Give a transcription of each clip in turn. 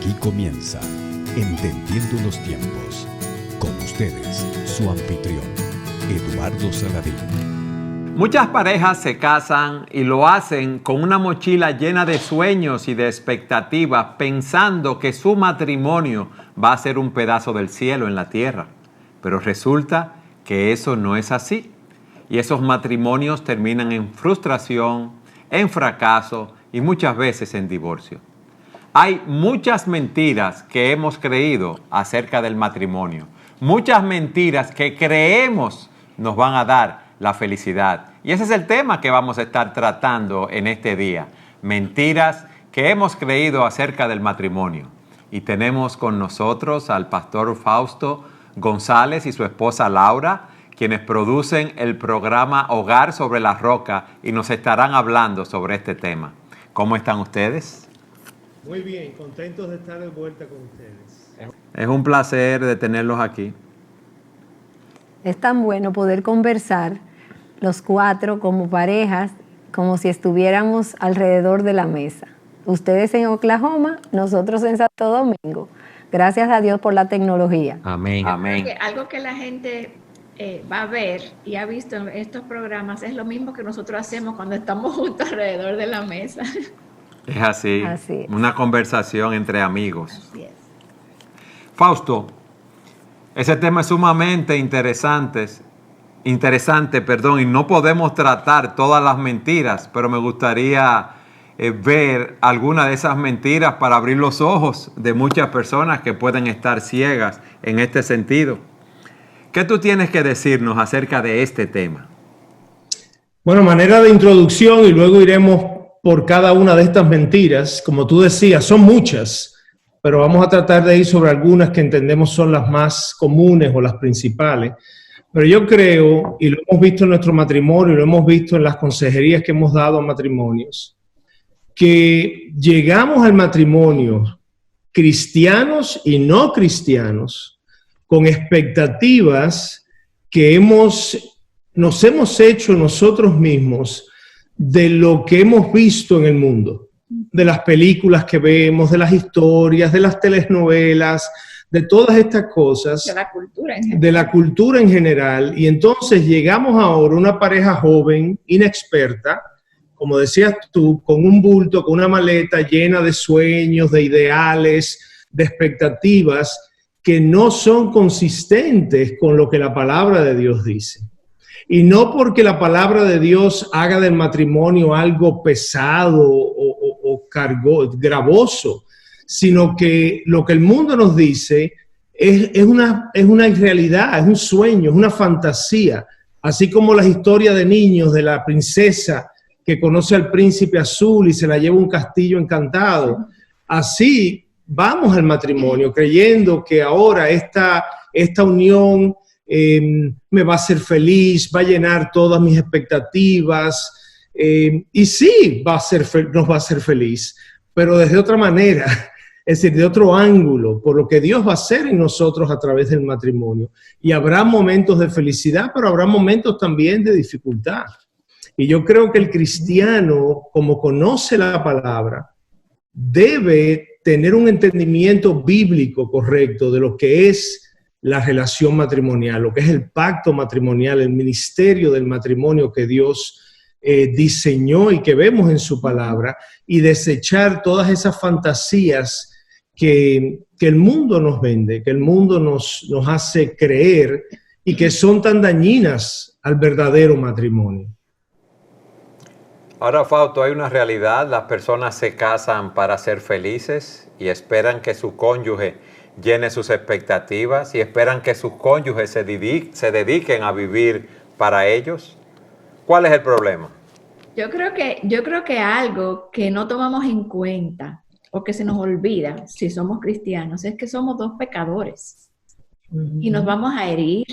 Aquí comienza Entendiendo los Tiempos. Con ustedes, su anfitrión, Eduardo Saladín. Muchas parejas se casan y lo hacen con una mochila llena de sueños y de expectativas, pensando que su matrimonio va a ser un pedazo del cielo en la tierra. Pero resulta que eso no es así. Y esos matrimonios terminan en frustración, en fracaso y muchas veces en divorcio. Hay muchas mentiras que hemos creído acerca del matrimonio. Muchas mentiras que creemos nos van a dar la felicidad. Y ese es el tema que vamos a estar tratando en este día. Mentiras que hemos creído acerca del matrimonio. Y tenemos con nosotros al Pastor Fausto Gonzales y su esposa Laura, quienes producen el programa Hogar Sobre la Roca y nos estarán hablando sobre este tema. ¿Cómo están ustedes? Muy bien, contentos de estar de vuelta con ustedes. Es un placer de tenerlos aquí. Es tan bueno poder conversar los cuatro como parejas, como si estuviéramos alrededor de la mesa. Ustedes en Oklahoma, nosotros en Santo Domingo. Gracias a Dios por la tecnología. Amén. Amén. Algo que la gente va a ver y ha visto en estos programas es lo mismo que nosotros hacemos cuando estamos juntos alrededor de la mesa. Es así. Así es. Una conversación entre amigos. Así es. Fausto, ese tema es sumamente interesante, y no podemos tratar todas las mentiras, pero me gustaría ver algunas de esas mentiras para abrir los ojos de muchas personas que pueden estar ciegas en este sentido. ¿Qué tú tienes que decirnos acerca de este tema? Bueno, manera de introducción y luego iremos por cada una de estas mentiras. Como tú decías, son muchas, pero vamos a tratar de ir sobre algunas que entendemos son las más comunes o las principales. Pero yo creo, y lo hemos visto en nuestro matrimonio, y lo hemos visto en las consejerías que hemos dado a matrimonios, que llegamos al matrimonio, cristianos y no cristianos, con expectativas que nos hemos hecho nosotros mismos de lo que hemos visto en el mundo, de las películas que vemos, de las historias, de las telenovelas, de todas estas cosas, de la cultura en general. Y entonces llegamos ahora una pareja joven, inexperta, como decías tú, con un bulto, con una maleta llena de sueños, de ideales, de expectativas que no son consistentes con lo que la palabra de Dios dice. Y no porque la palabra de Dios haga del matrimonio algo pesado o gravoso, sino que lo que el mundo nos dice es una irrealidad, es un sueño, es una fantasía. Así como las historias de niños de la princesa que conoce al príncipe azul y se la lleva a un castillo encantado. Así vamos al matrimonio creyendo que ahora esta unión me va a hacer feliz, va a llenar todas mis expectativas, y sí, nos va a hacer feliz, pero desde otra manera, es decir, de otro ángulo, por lo que Dios va a hacer en nosotros a través del matrimonio. Y habrá momentos de felicidad, pero habrá momentos también de dificultad. Y yo creo que el cristiano, como conoce la palabra, debe tener un entendimiento bíblico correcto de lo que es la relación matrimonial, lo que es el pacto matrimonial, el ministerio del matrimonio que Dios diseñó y que vemos en su palabra, y desechar todas esas fantasías que el mundo nos vende, que el mundo nos hace creer y que son tan dañinas al verdadero matrimonio. Ahora, Fausto, hay una realidad. Las personas se casan para ser felices y esperan que su cónyuge llene sus expectativas y esperan que sus cónyuges se dediquen a vivir para ellos. ¿Cuál es el problema? Yo creo que algo que no tomamos en cuenta o que se nos olvida si somos cristianos es que somos dos pecadores y nos vamos a herir.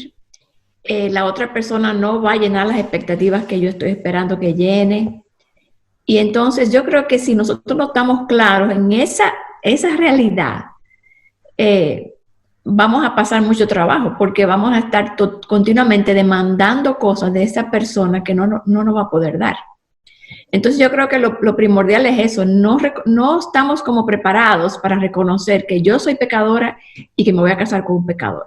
La otra persona no va a llenar las expectativas que yo estoy esperando que llene. Y entonces yo creo que si nosotros no estamos claros en esa realidad, vamos a pasar mucho trabajo porque vamos a estar continuamente demandando cosas de esa persona que no nos va a poder dar. Entonces yo creo que lo primordial es eso, no estamos como preparados para reconocer que yo soy pecadora y que me voy a casar con un pecador.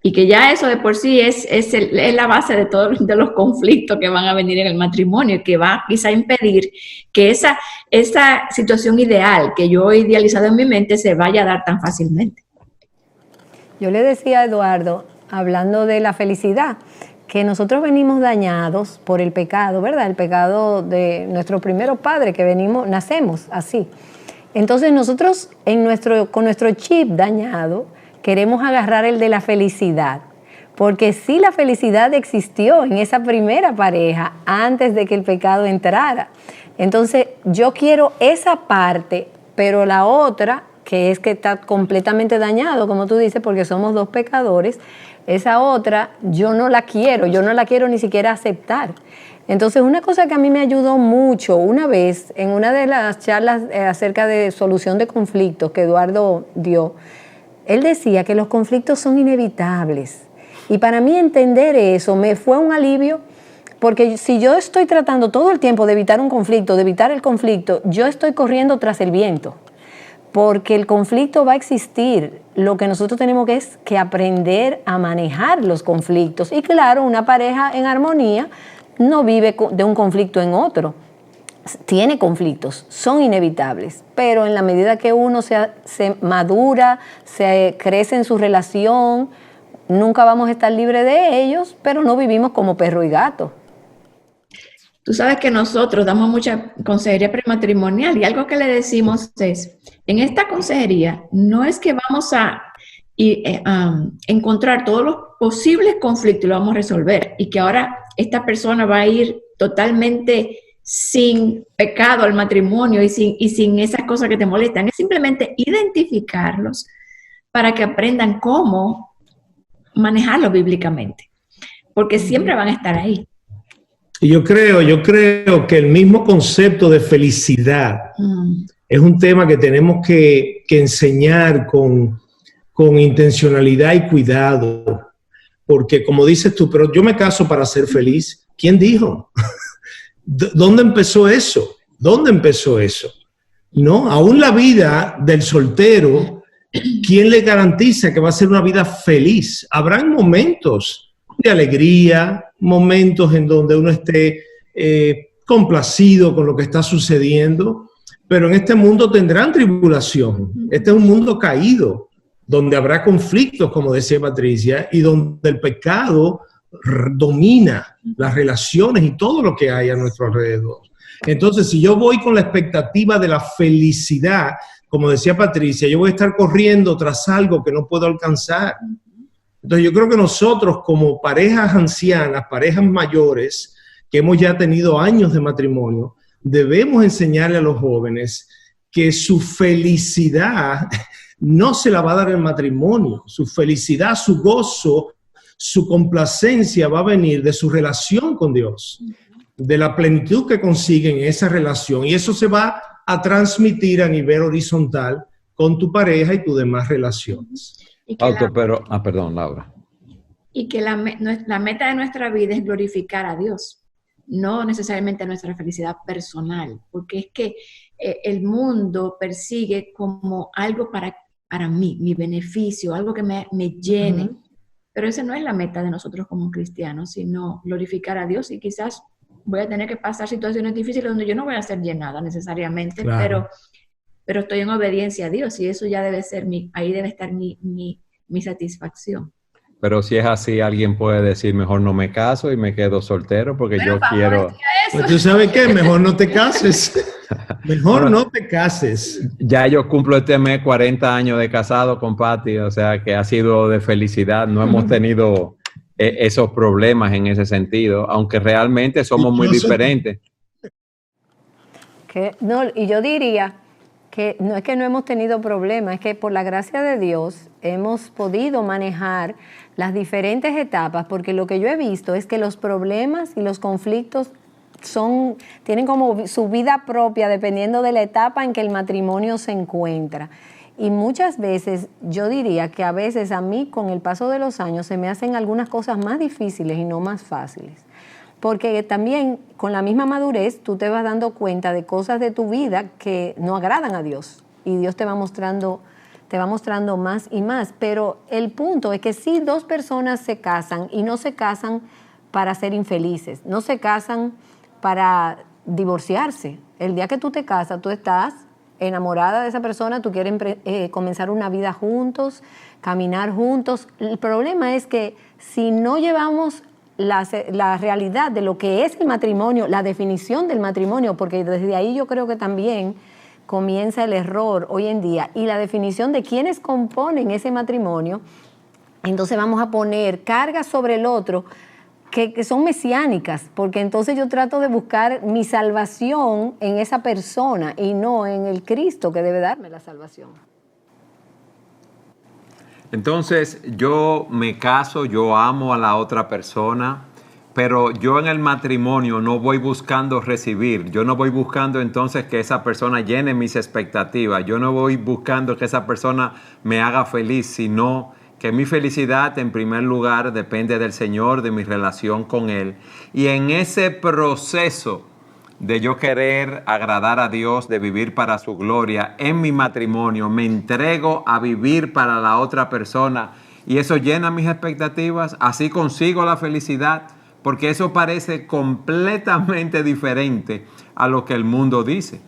Y que ya eso de por sí es la base de todos de los conflictos que van a venir en el matrimonio, que va quizá a impedir que esa situación ideal que yo he idealizado en mi mente se vaya a dar tan fácilmente. Yo le decía a Eduardo, hablando de la felicidad, que nosotros venimos dañados por el pecado, ¿verdad? El pecado de nuestro primero padre, que nacemos así. Entonces nosotros con nuestro chip dañado, queremos agarrar el de la felicidad, porque sí, la felicidad existió en esa primera pareja antes de que el pecado entrara. Entonces yo quiero esa parte, pero la otra, que es que está completamente dañado, como tú dices, porque somos dos pecadores, esa otra yo no la quiero ni siquiera aceptar. Entonces, una cosa que a mí me ayudó mucho, una vez, en una de las charlas acerca de solución de conflictos que Eduardo dio, él decía que los conflictos son inevitables. Y para mí entender eso me fue un alivio, porque si yo estoy tratando todo el tiempo de evitar un conflicto, de evitar el conflicto, yo estoy corriendo tras el viento. Porque el conflicto va a existir. Lo que nosotros tenemos que aprender a manejar los conflictos. Y claro, una pareja en armonía no vive de un conflicto en otro. Tiene conflictos, son inevitables, pero en la medida que uno se madura, se crece en su relación, nunca vamos a estar libres de ellos, pero no vivimos como perro y gato. Tú sabes que nosotros damos mucha consejería prematrimonial y algo que le decimos es, en esta consejería no es que vamos a encontrar todos los posibles conflictos y lo vamos a resolver y que ahora esta persona va a ir totalmente sin pecado al matrimonio y sin esas cosas que te molestan. Es simplemente identificarlos para que aprendan cómo manejarlo bíblicamente, porque siempre van a estar ahí. Y yo creo que el mismo concepto de felicidad es un tema que tenemos que enseñar con intencionalidad y cuidado, porque como dices tú, pero yo me caso para ser feliz. ¿Quién dijo? ¿Dónde empezó eso? ¿Dónde empezó eso? No, aún la vida del soltero, ¿quién le garantiza que va a ser una vida feliz? Habrán momentos de alegría, momentos en donde uno esté complacido con lo que está sucediendo, pero en este mundo tendrán tribulación. Este es un mundo caído, donde habrá conflictos, como decía Patricia, y donde el pecado domina las relaciones y todo lo que hay a nuestro alrededor. Entonces, si yo voy con la expectativa de la felicidad, como decía Patricia, yo voy a estar corriendo tras algo que no puedo alcanzar. Entonces, yo creo que nosotros como parejas ancianas, parejas mayores, que hemos ya tenido años de matrimonio, debemos enseñarle a los jóvenes que su felicidad no se la va a dar el matrimonio. Su felicidad, su gozo, su complacencia va a venir de su relación con Dios, de la plenitud que consiguen en esa relación. Y eso se va a transmitir a nivel horizontal con tu pareja y tus demás relaciones. Perdón, Laura. Y que la meta de nuestra vida es glorificar a Dios, no necesariamente nuestra felicidad personal, porque es que el mundo persigue como algo para mí, mi beneficio, algo que me llene. Pero esa no es la meta de nosotros como cristianos, sino glorificar a Dios. Y quizás voy a tener que pasar situaciones difíciles donde yo no voy a ser llenada necesariamente, claro, pero estoy en obediencia a Dios y eso ya debe ser ahí debe estar mi satisfacción. Pero si es así, alguien puede decir, mejor no me caso y me quedo soltero porque yo quiero... Pues tú sabes qué, mejor no te cases. Mejor no te cases. Ya yo cumplo este mes 40 años de casado con Patti, o sea que ha sido de felicidad. No hemos tenido esos problemas en ese sentido, aunque realmente somos muy diferentes. Y yo diría que no es que no hemos tenido problemas, es que por la gracia de Dios hemos podido manejar las diferentes etapas, porque lo que yo he visto es que los problemas y los conflictos tienen como su vida propia dependiendo de la etapa en que el matrimonio se encuentra. Y muchas veces, yo diría que a veces a mí con el paso de los años se me hacen algunas cosas más difíciles y no más fáciles. porque también con la misma madurez tú te vas dando cuenta de cosas de tu vida que no agradan a Dios y Dios te va mostrando más y más. Pero el punto es que si dos personas se casan y no se casan para ser infelices, no se casan para divorciarse. El día que tú te casas, tú estás enamorada de esa persona, tú quieres comenzar una vida juntos, caminar juntos. El problema es que si no llevamos la realidad de lo que es el matrimonio, la definición del matrimonio, porque desde ahí yo creo que también comienza el error hoy en día, y la definición de quiénes componen ese matrimonio, entonces vamos a poner cargas sobre el otro que son mesiánicas, porque entonces yo trato de buscar mi salvación en esa persona y no en el Cristo que debe darme la salvación. Entonces, yo me caso, yo amo a la otra persona, pero yo en el matrimonio no voy buscando recibir. Yo no voy buscando entonces que esa persona llene mis expectativas. Yo no voy buscando que esa persona me haga feliz, sino que mi felicidad en primer lugar depende del Señor, de mi relación con Él. Y en ese proceso de yo querer agradar a Dios, de vivir para su gloria, en mi matrimonio me entrego a vivir para la otra persona y eso llena mis expectativas, así consigo la felicidad, porque eso parece completamente diferente a lo que el mundo dice.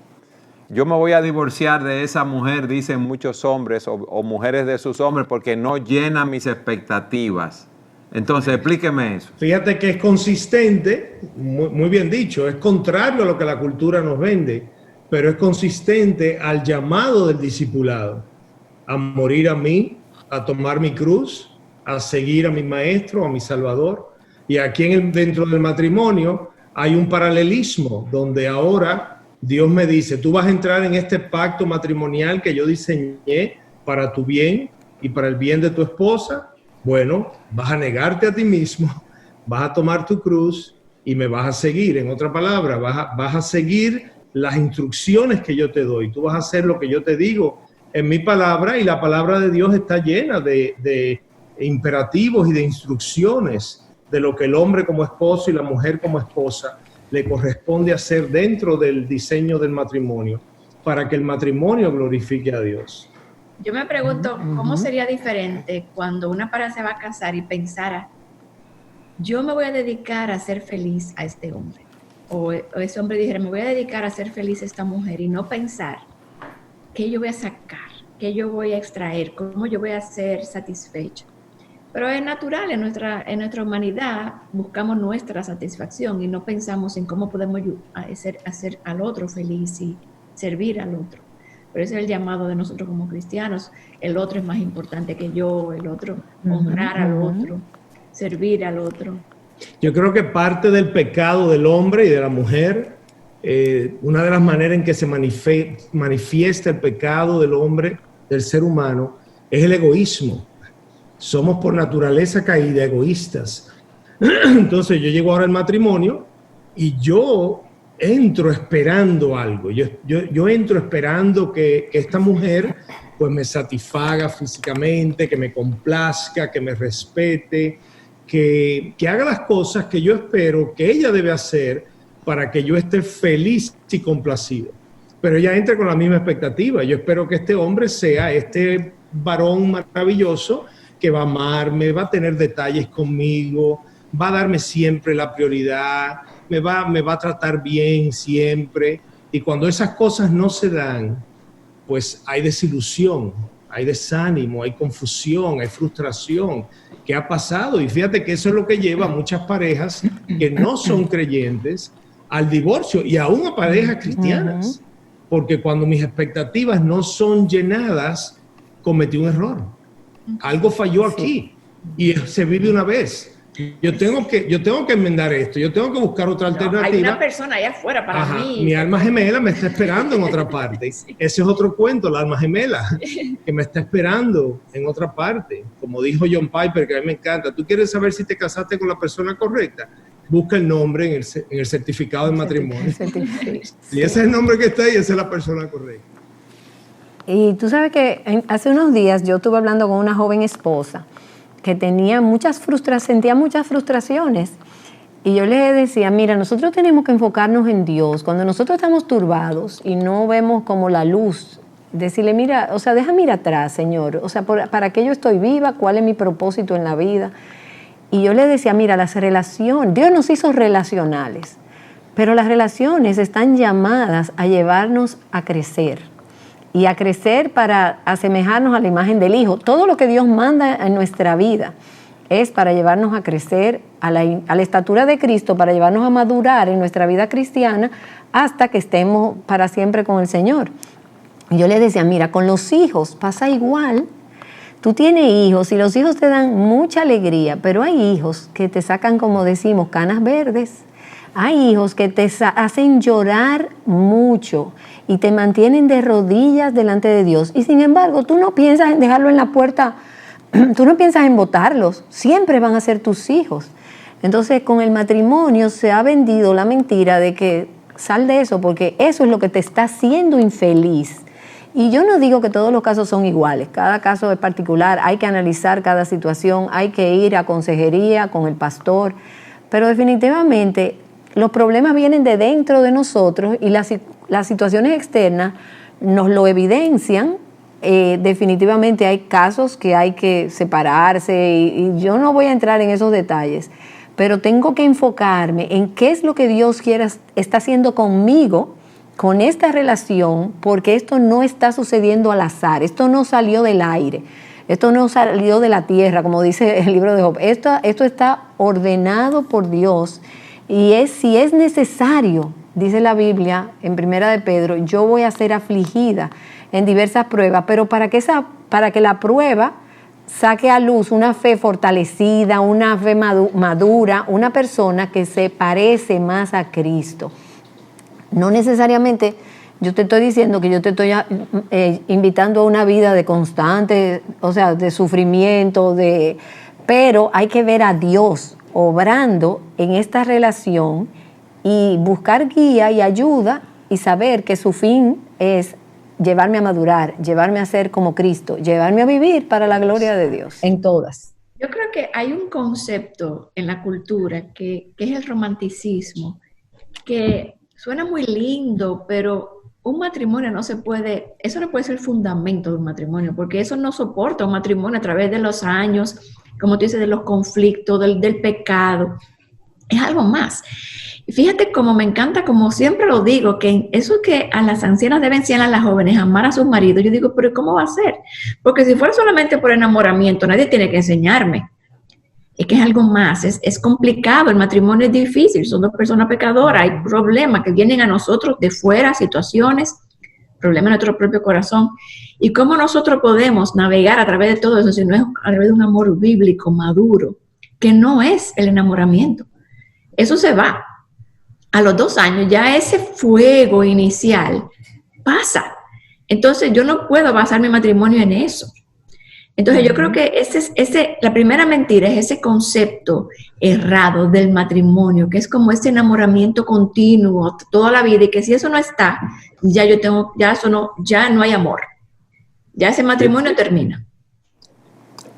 Yo me voy a divorciar de esa mujer, dicen muchos hombres o mujeres de sus hombres, porque no llena mis expectativas. Entonces, explíqueme eso. Fíjate que es consistente, muy bien dicho, es contrario a lo que la cultura nos vende, pero es consistente al llamado del discipulado, a morir a mí, a tomar mi cruz, a seguir a mi maestro, a mi salvador. Y aquí dentro del matrimonio hay un paralelismo donde ahora Dios me dice, tú vas a entrar en este pacto matrimonial que yo diseñé para tu bien y para el bien de tu esposa. Bueno, vas a negarte a ti mismo, vas a tomar tu cruz y me vas a seguir. En otra palabra, vas a seguir las instrucciones que yo te doy. Tú vas a hacer lo que yo te digo en mi palabra, y la palabra de Dios está llena de imperativos y de instrucciones de lo que el hombre como esposo y la mujer como esposa le corresponde hacer dentro del diseño del matrimonio para que el matrimonio glorifique a Dios. Yo me pregunto, ¿cómo sería diferente cuando una pareja se va a casar y pensara, yo me voy a dedicar a ser feliz a este hombre? O ese hombre dijera, me voy a dedicar a ser feliz a esta mujer, y no pensar, ¿qué yo voy a sacar? ¿Qué yo voy a extraer? ¿Cómo yo voy a ser satisfecho? Pero es natural, en nuestra humanidad buscamos nuestra satisfacción y no pensamos en cómo podemos hacer al otro feliz y servir al otro. Pero ese es el llamado de nosotros como cristianos. El otro es más importante que yo, el otro, honrar al otro, servir al otro. Yo creo que parte del pecado del hombre y de la mujer, una de las maneras en que se manifiesta el pecado del hombre, del ser humano, es el egoísmo. Somos por naturaleza caída egoístas. Entonces yo llego ahora al matrimonio y yo entro esperando algo. Yo entro esperando que esta mujer pues me satisfaga físicamente, que me complazca, que me respete, que haga las cosas que yo espero que ella debe hacer para que yo esté feliz y complacido. Pero ella entra con la misma expectativa. Yo espero que este hombre sea este varón maravilloso que va a amarme, va a tener detalles conmigo, va a darme siempre la prioridad, me va a tratar bien siempre. Y cuando esas cosas no se dan, pues hay desilusión, hay desánimo, hay confusión, hay frustración. ¿Qué ha pasado? Y fíjate que eso es lo que lleva a muchas parejas que no son creyentes al divorcio, y aún a parejas cristianas. Porque cuando mis expectativas no son llenadas, cometí un error. Algo falló aquí y se vive una vez. Yo tengo que enmendar esto, yo tengo que buscar otra alternativa. Hay una persona allá afuera para mí. Mi alma gemela me está esperando en otra parte. Sí. Ese es otro cuento, la alma gemela, que me está esperando en otra parte. Como dijo John Piper, que a mí me encanta, tú quieres saber si te casaste con la persona correcta, busca el nombre en el certificado de matrimonio. Y ese es el nombre que está ahí, esa es la persona correcta. Y tú sabes que hace unos días yo estuve hablando con una joven esposa que sentía muchas frustraciones, Y yo le decía, mira, nosotros tenemos que enfocarnos en Dios. Cuando nosotros estamos turbados y no vemos como la luz, decirle, mira, o sea, déjame ir atrás, Señor. O sea, ¿para qué yo estoy viva? ¿Cuál es mi propósito en la vida? Y yo le decía, mira, las relaciones, Dios nos hizo relacionales, pero las relaciones están llamadas a llevarnos a crecer. Y a crecer para asemejarnos a la imagen del Hijo. Todo lo que Dios manda en nuestra vida es para llevarnos a crecer a la estatura de Cristo, para llevarnos a madurar en nuestra vida cristiana hasta que estemos para siempre con el Señor. Y yo le decía, mira, con los hijos pasa igual. Tú tienes hijos y los hijos te dan mucha alegría, pero hay hijos que te sacan, como decimos, canas verdes. Hay hijos que te hacen llorar mucho y te mantienen de rodillas delante de Dios. Y sin embargo, tú no piensas en dejarlo en la puerta. Tú no piensas en botarlos, siempre van a ser tus hijos. Entonces, con el matrimonio se ha vendido la mentira de que sal de eso, porque eso es lo que te está haciendo infeliz. Y yo no digo que todos los casos son iguales, cada caso es particular, hay que analizar cada situación, hay que ir a consejería con el pastor, pero definitivamente los problemas vienen de dentro de nosotros y las situaciones externas nos lo evidencian. Definitivamente hay casos que hay que separarse y yo no voy a entrar en esos detalles, pero tengo que enfocarme en qué es lo que Dios está haciendo conmigo, con esta relación, porque esto no está sucediendo al azar, esto no salió del aire, esto no salió de la tierra, como dice el libro de Job, esto está ordenado por Dios y si es necesario, dice la Biblia en Primera de Pedro, yo voy a ser afligida en diversas pruebas, pero para que la prueba saque a luz una fe fortalecida, una fe madura, una persona que se parece más a Cristo. No necesariamente yo te estoy diciendo que yo te estoy invitando a una vida de constante, o sea, de sufrimiento, pero hay que ver a Dios obrando en esta relación y buscar guía y ayuda y saber que su fin es llevarme a madurar, llevarme a ser como Cristo, llevarme a vivir para la gloria de Dios. En todas. Yo creo que hay un concepto en la cultura que es el romanticismo, que suena muy lindo, pero un matrimonio eso no puede ser el fundamento de un matrimonio, porque eso no soporta un matrimonio a través de los años, como tú dices, de los conflictos, del pecado. Es algo más. Y fíjate cómo me encanta, como siempre lo digo, que eso que a las ancianas deben enseñar a las jóvenes amar a sus maridos. Yo digo, pero ¿cómo va a ser? Porque si fuera solamente por enamoramiento, nadie tiene que enseñarme. Es que es algo más, es complicado, el matrimonio es difícil, son dos personas pecadoras, hay problemas que vienen a nosotros de fuera, situaciones, problemas en nuestro propio corazón. ¿Y cómo nosotros podemos navegar a través de todo eso si no es a través de un amor bíblico, maduro, que no es el enamoramiento? Eso se va. A los 2 años ya ese fuego inicial pasa. Entonces yo no puedo basar mi matrimonio en eso. Entonces yo creo que la primera mentira es ese concepto errado del matrimonio, que es como ese enamoramiento continuo toda la vida, y que si eso no está, ya no hay amor. Ya ese matrimonio termina.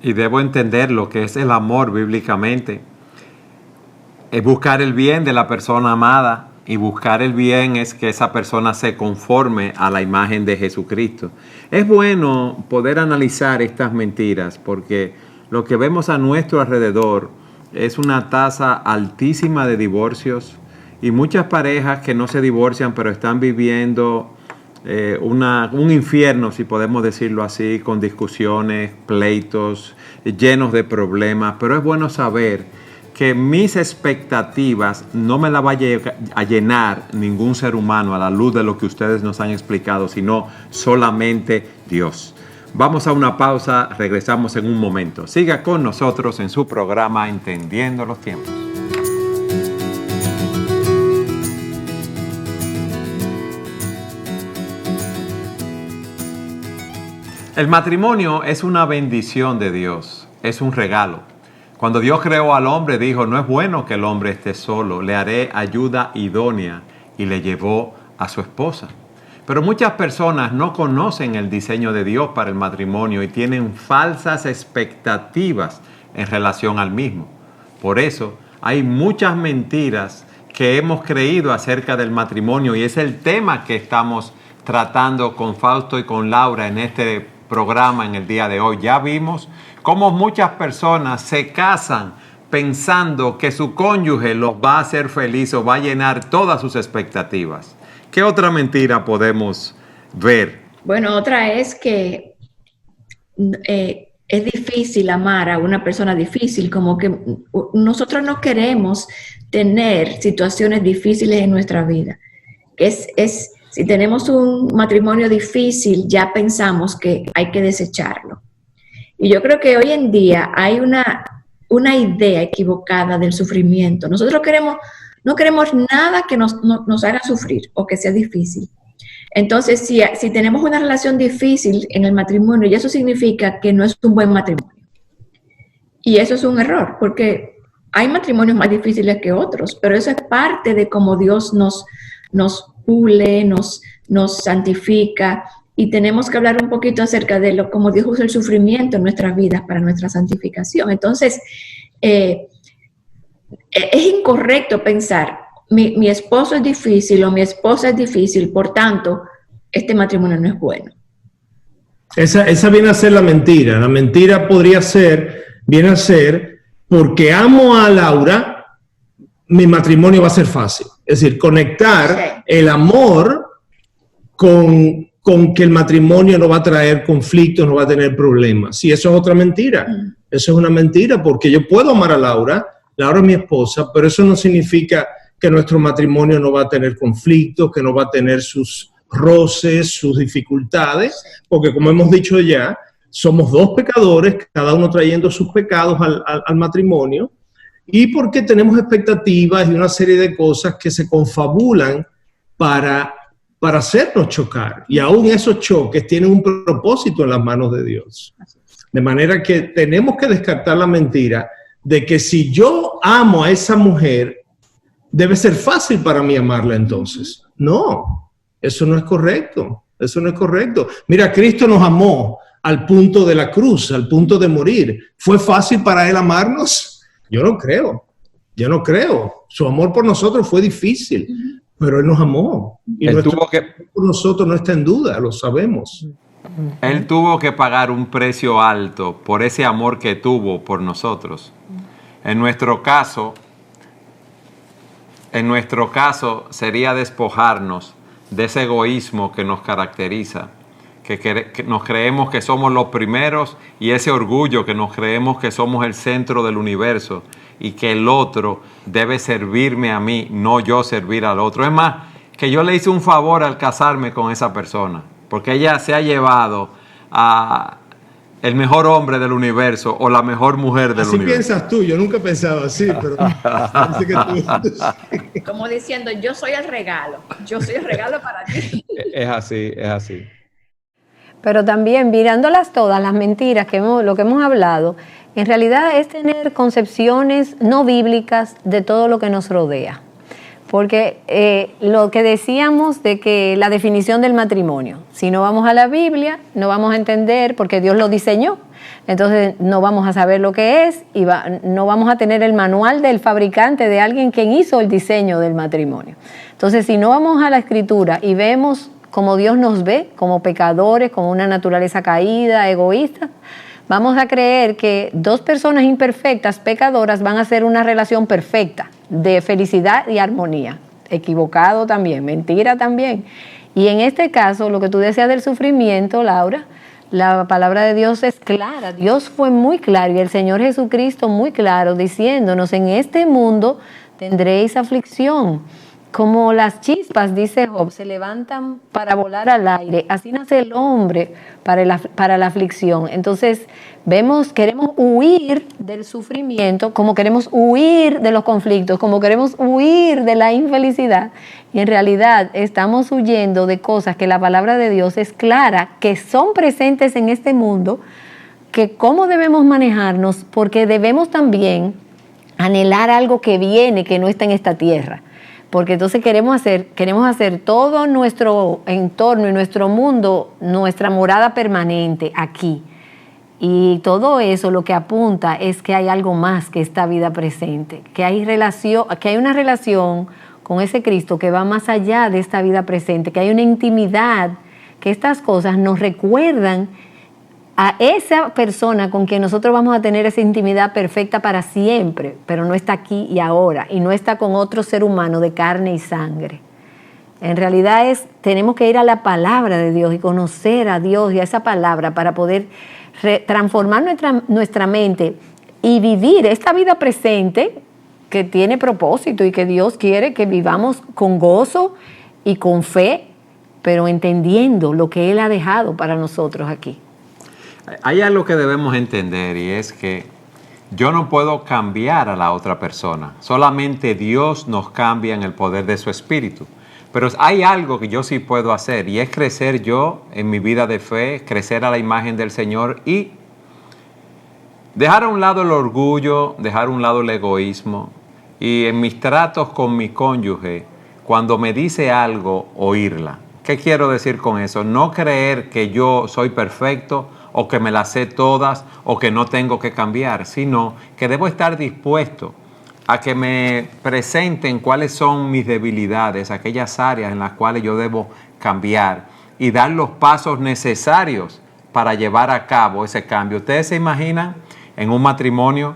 Y debo entender lo que es el amor bíblicamente. Es buscar el bien de la persona amada, y buscar el bien es que esa persona se conforme a la imagen de Jesucristo. Es bueno poder analizar estas mentiras porque lo que vemos a nuestro alrededor es una tasa altísima de divorcios y muchas parejas que no se divorcian pero están viviendo un infierno, si podemos decirlo así, con discusiones, pleitos, llenos de problemas. Pero es bueno saber que mis expectativas no me las vaya a llenar ningún ser humano a la luz de lo que ustedes nos han explicado, sino solamente Dios. Vamos a una pausa, regresamos en un momento. Siga con nosotros en su programa Entendiendo los Tiempos. El matrimonio es una bendición de Dios, es un regalo. Cuando Dios creó al hombre, dijo, no es bueno que el hombre esté solo, le haré ayuda idónea, y le llevó a su esposa. Pero muchas personas no conocen el diseño de Dios para el matrimonio y tienen falsas expectativas en relación al mismo. Por eso, hay muchas mentiras que hemos creído acerca del matrimonio y es el tema que estamos tratando con Fausto y con Laura en este programa en el día de hoy. Ya vimos cómo muchas personas se casan pensando que su cónyuge los va a hacer feliz o va a llenar todas sus expectativas. ¿Qué otra mentira podemos ver? Bueno, otra es que es difícil amar a una persona difícil, como que nosotros no queremos tener situaciones difíciles en nuestra vida. Si tenemos un matrimonio difícil, ya pensamos que hay que desecharlo. Y yo creo que hoy en día hay una idea equivocada del sufrimiento. Nosotros no queremos nada que nos haga sufrir o que sea difícil. Entonces, si tenemos una relación difícil en el matrimonio, ya eso significa que no es un buen matrimonio. Y eso es un error, porque hay matrimonios más difíciles que otros, pero eso es parte de cómo Dios nos pule, nos santifica, y tenemos que hablar un poquito acerca de cómo Dios usa el sufrimiento en nuestras vidas para nuestra santificación. Entonces, es incorrecto pensar, mi esposo es difícil o mi esposa es difícil, por tanto, este matrimonio no es bueno. Esa viene a ser la mentira. La mentira viene a ser, porque amo a Laura, mi matrimonio va a ser fácil. Es decir, conectar el amor con que el matrimonio no va a traer conflictos, no va a tener problemas. Y eso es otra mentira. Eso es una mentira, porque yo puedo amar a Laura es mi esposa, pero eso no significa que nuestro matrimonio no va a tener conflictos, que no va a tener sus roces, sus dificultades, porque como hemos dicho ya, somos dos pecadores, cada uno trayendo sus pecados al matrimonio, y porque tenemos expectativas y una serie de cosas que se confabulan para hacernos chocar. Y aún esos choques tienen un propósito en las manos de Dios. De manera que tenemos que descartar la mentira de que si yo amo a esa mujer, debe ser fácil para mí amarla entonces. No, eso no es correcto. Eso no es correcto. Mira, Cristo nos amó al punto de la cruz, al punto de morir. ¿Fue fácil para Él amarnos? Yo no creo. Su amor por nosotros fue difícil, pero Él nos amó. Y nuestro amor por nosotros no está en duda, lo sabemos. Él tuvo que pagar un precio alto por ese amor que tuvo por nosotros. En nuestro caso sería despojarnos de ese egoísmo que nos caracteriza, que nos creemos que somos los primeros, y ese orgullo que nos creemos que somos el centro del universo y que el otro debe servirme a mí, no yo servir al otro. Es más, que yo le hice un favor al casarme con esa persona, porque ella se ha llevado a el mejor hombre del universo o la mejor mujer del universo. Así piensas tú, yo nunca he pensado así, pero parece que tú... Como diciendo, yo soy el regalo para ti. Es así. Pero también, mirándolas todas, las mentiras, lo que hemos hablado, en realidad es tener concepciones no bíblicas de todo lo que nos rodea. Porque lo que decíamos de que la definición del matrimonio, si no vamos a la Biblia, no vamos a entender porque Dios lo diseñó. Entonces no vamos a saber lo que es y no vamos a tener el manual del fabricante, de alguien quien hizo el diseño del matrimonio. Entonces, si no vamos a la Escritura y vemos como Dios nos ve, como pecadores, como una naturaleza caída, egoísta, vamos a creer que dos personas imperfectas, pecadoras, van a hacer una relación perfecta de felicidad y armonía. Equivocado también, mentira también. Y en este caso, lo que tú decías del sufrimiento, Laura, la palabra de Dios es clara. Dios fue muy claro y el Señor Jesucristo muy claro, diciéndonos, en este mundo tendréis aflicción. Como las chispas, dice Job, se levantan para volar al aire, así nace el hombre para la aflicción. Entonces, queremos huir del sufrimiento, como queremos huir de los conflictos, como queremos huir de la infelicidad. Y en realidad estamos huyendo de cosas que la palabra de Dios es clara, que son presentes en este mundo, que cómo debemos manejarnos, porque debemos también anhelar algo que viene, que no está en esta tierra. Porque entonces queremos hacer todo nuestro entorno y nuestro mundo, nuestra morada permanente aquí. Y todo eso lo que apunta es que hay algo más que esta vida presente, que hay una relación con ese Cristo que va más allá de esta vida presente, que hay una intimidad, que estas cosas nos recuerdan a esa persona con quien nosotros vamos a tener esa intimidad perfecta para siempre, pero no está aquí y ahora, y no está con otro ser humano de carne y sangre. En realidad tenemos que ir a la palabra de Dios y conocer a Dios y a esa palabra para poder transformar nuestra mente y vivir esta vida presente que tiene propósito y que Dios quiere que vivamos con gozo y con fe, pero entendiendo lo que Él ha dejado para nosotros aquí. Hay algo que debemos entender y es que yo no puedo cambiar a la otra persona. Solamente Dios nos cambia en el poder de su Espíritu. Pero hay algo que yo sí puedo hacer y es crecer yo en mi vida de fe, crecer a la imagen del Señor y dejar a un lado el orgullo, dejar a un lado el egoísmo y en mis tratos con mi cónyuge, cuando me dice algo, oírla. ¿Qué quiero decir con eso? No creer que yo soy perfecto o que me las sé todas o que no tengo que cambiar, sino que debo estar dispuesto a que me presenten cuáles son mis debilidades, aquellas áreas en las cuales yo debo cambiar y dar los pasos necesarios para llevar a cabo ese cambio. ¿Ustedes se imaginan en un matrimonio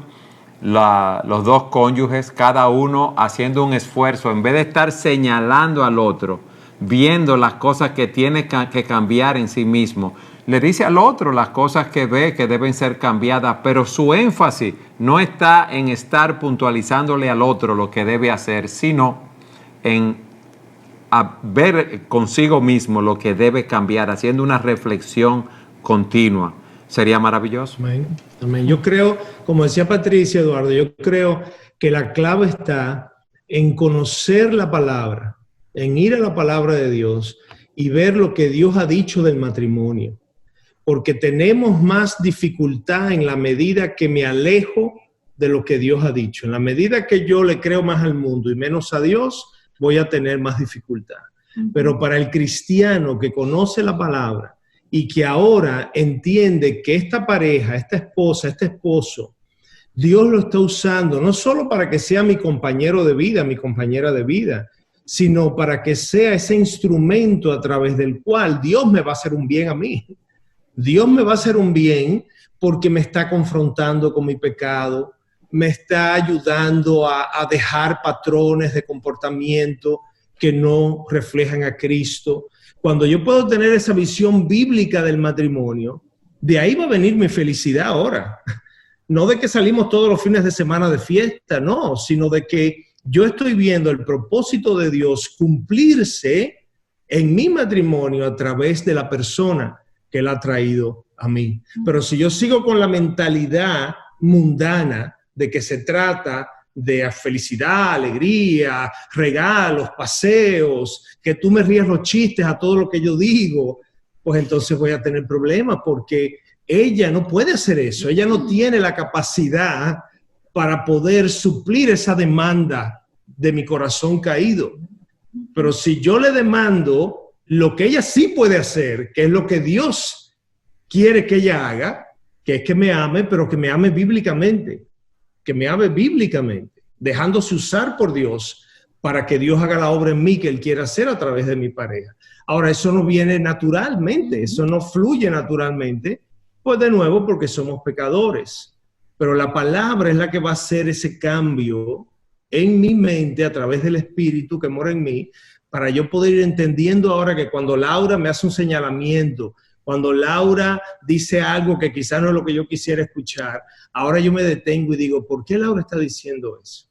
los dos cónyuges, cada uno haciendo un esfuerzo, en vez de estar señalando al otro, viendo las cosas que tiene que cambiar en sí mismo, le dice al otro las cosas que ve que deben ser cambiadas, pero su énfasis no está en estar puntualizándole al otro lo que debe hacer, sino en ver consigo mismo lo que debe cambiar, haciendo una reflexión continua. Sería maravilloso. Amén. Amén. Yo creo, como decía Patricia, Eduardo, yo creo que la clave está en conocer la palabra, en ir a la palabra de Dios y ver lo que Dios ha dicho del matrimonio. Porque tenemos más dificultad en la medida que me alejo de lo que Dios ha dicho. En la medida que yo le creo más al mundo y menos a Dios, voy a tener más dificultad. Pero para el cristiano que conoce la palabra y que ahora entiende que esta pareja, esta esposa, este esposo, Dios lo está usando no solo para que sea mi compañero de vida, mi compañera de vida, sino para que sea ese instrumento a través del cual Dios me va a hacer un bien a mí. Dios me va a hacer un bien porque me está confrontando con mi pecado, me está ayudando a dejar patrones de comportamiento que no reflejan a Cristo. Cuando yo puedo tener esa visión bíblica del matrimonio, de ahí va a venir mi felicidad ahora. No de que salimos todos los fines de semana de fiesta, no, sino de que yo estoy viendo el propósito de Dios cumplirse en mi matrimonio a través de la persona que Él ha traído a mí. Pero si yo sigo con la mentalidad mundana de que se trata de felicidad, alegría, regalos, paseos, que tú me rías los chistes a todo lo que yo digo, pues entonces voy a tener problemas porque ella no puede hacer eso. Ella no tiene la capacidad para poder suplir esa demanda de mi corazón caído. Pero si yo le demando lo que ella sí puede hacer, que es lo que Dios quiere que ella haga, que es que me ame, pero que me ame bíblicamente, dejándose usar por Dios para que Dios haga la obra en mí que Él quiere hacer a través de mi pareja. Ahora, eso no viene naturalmente, eso no fluye naturalmente, pues de nuevo porque somos pecadores. Pero la palabra es la que va a hacer ese cambio en mi mente a través del Espíritu que mora en mí, para yo poder ir entendiendo ahora que cuando Laura me hace un señalamiento, cuando Laura dice algo que quizás no es lo que yo quisiera escuchar, ahora yo me detengo y digo, ¿por qué Laura está diciendo eso?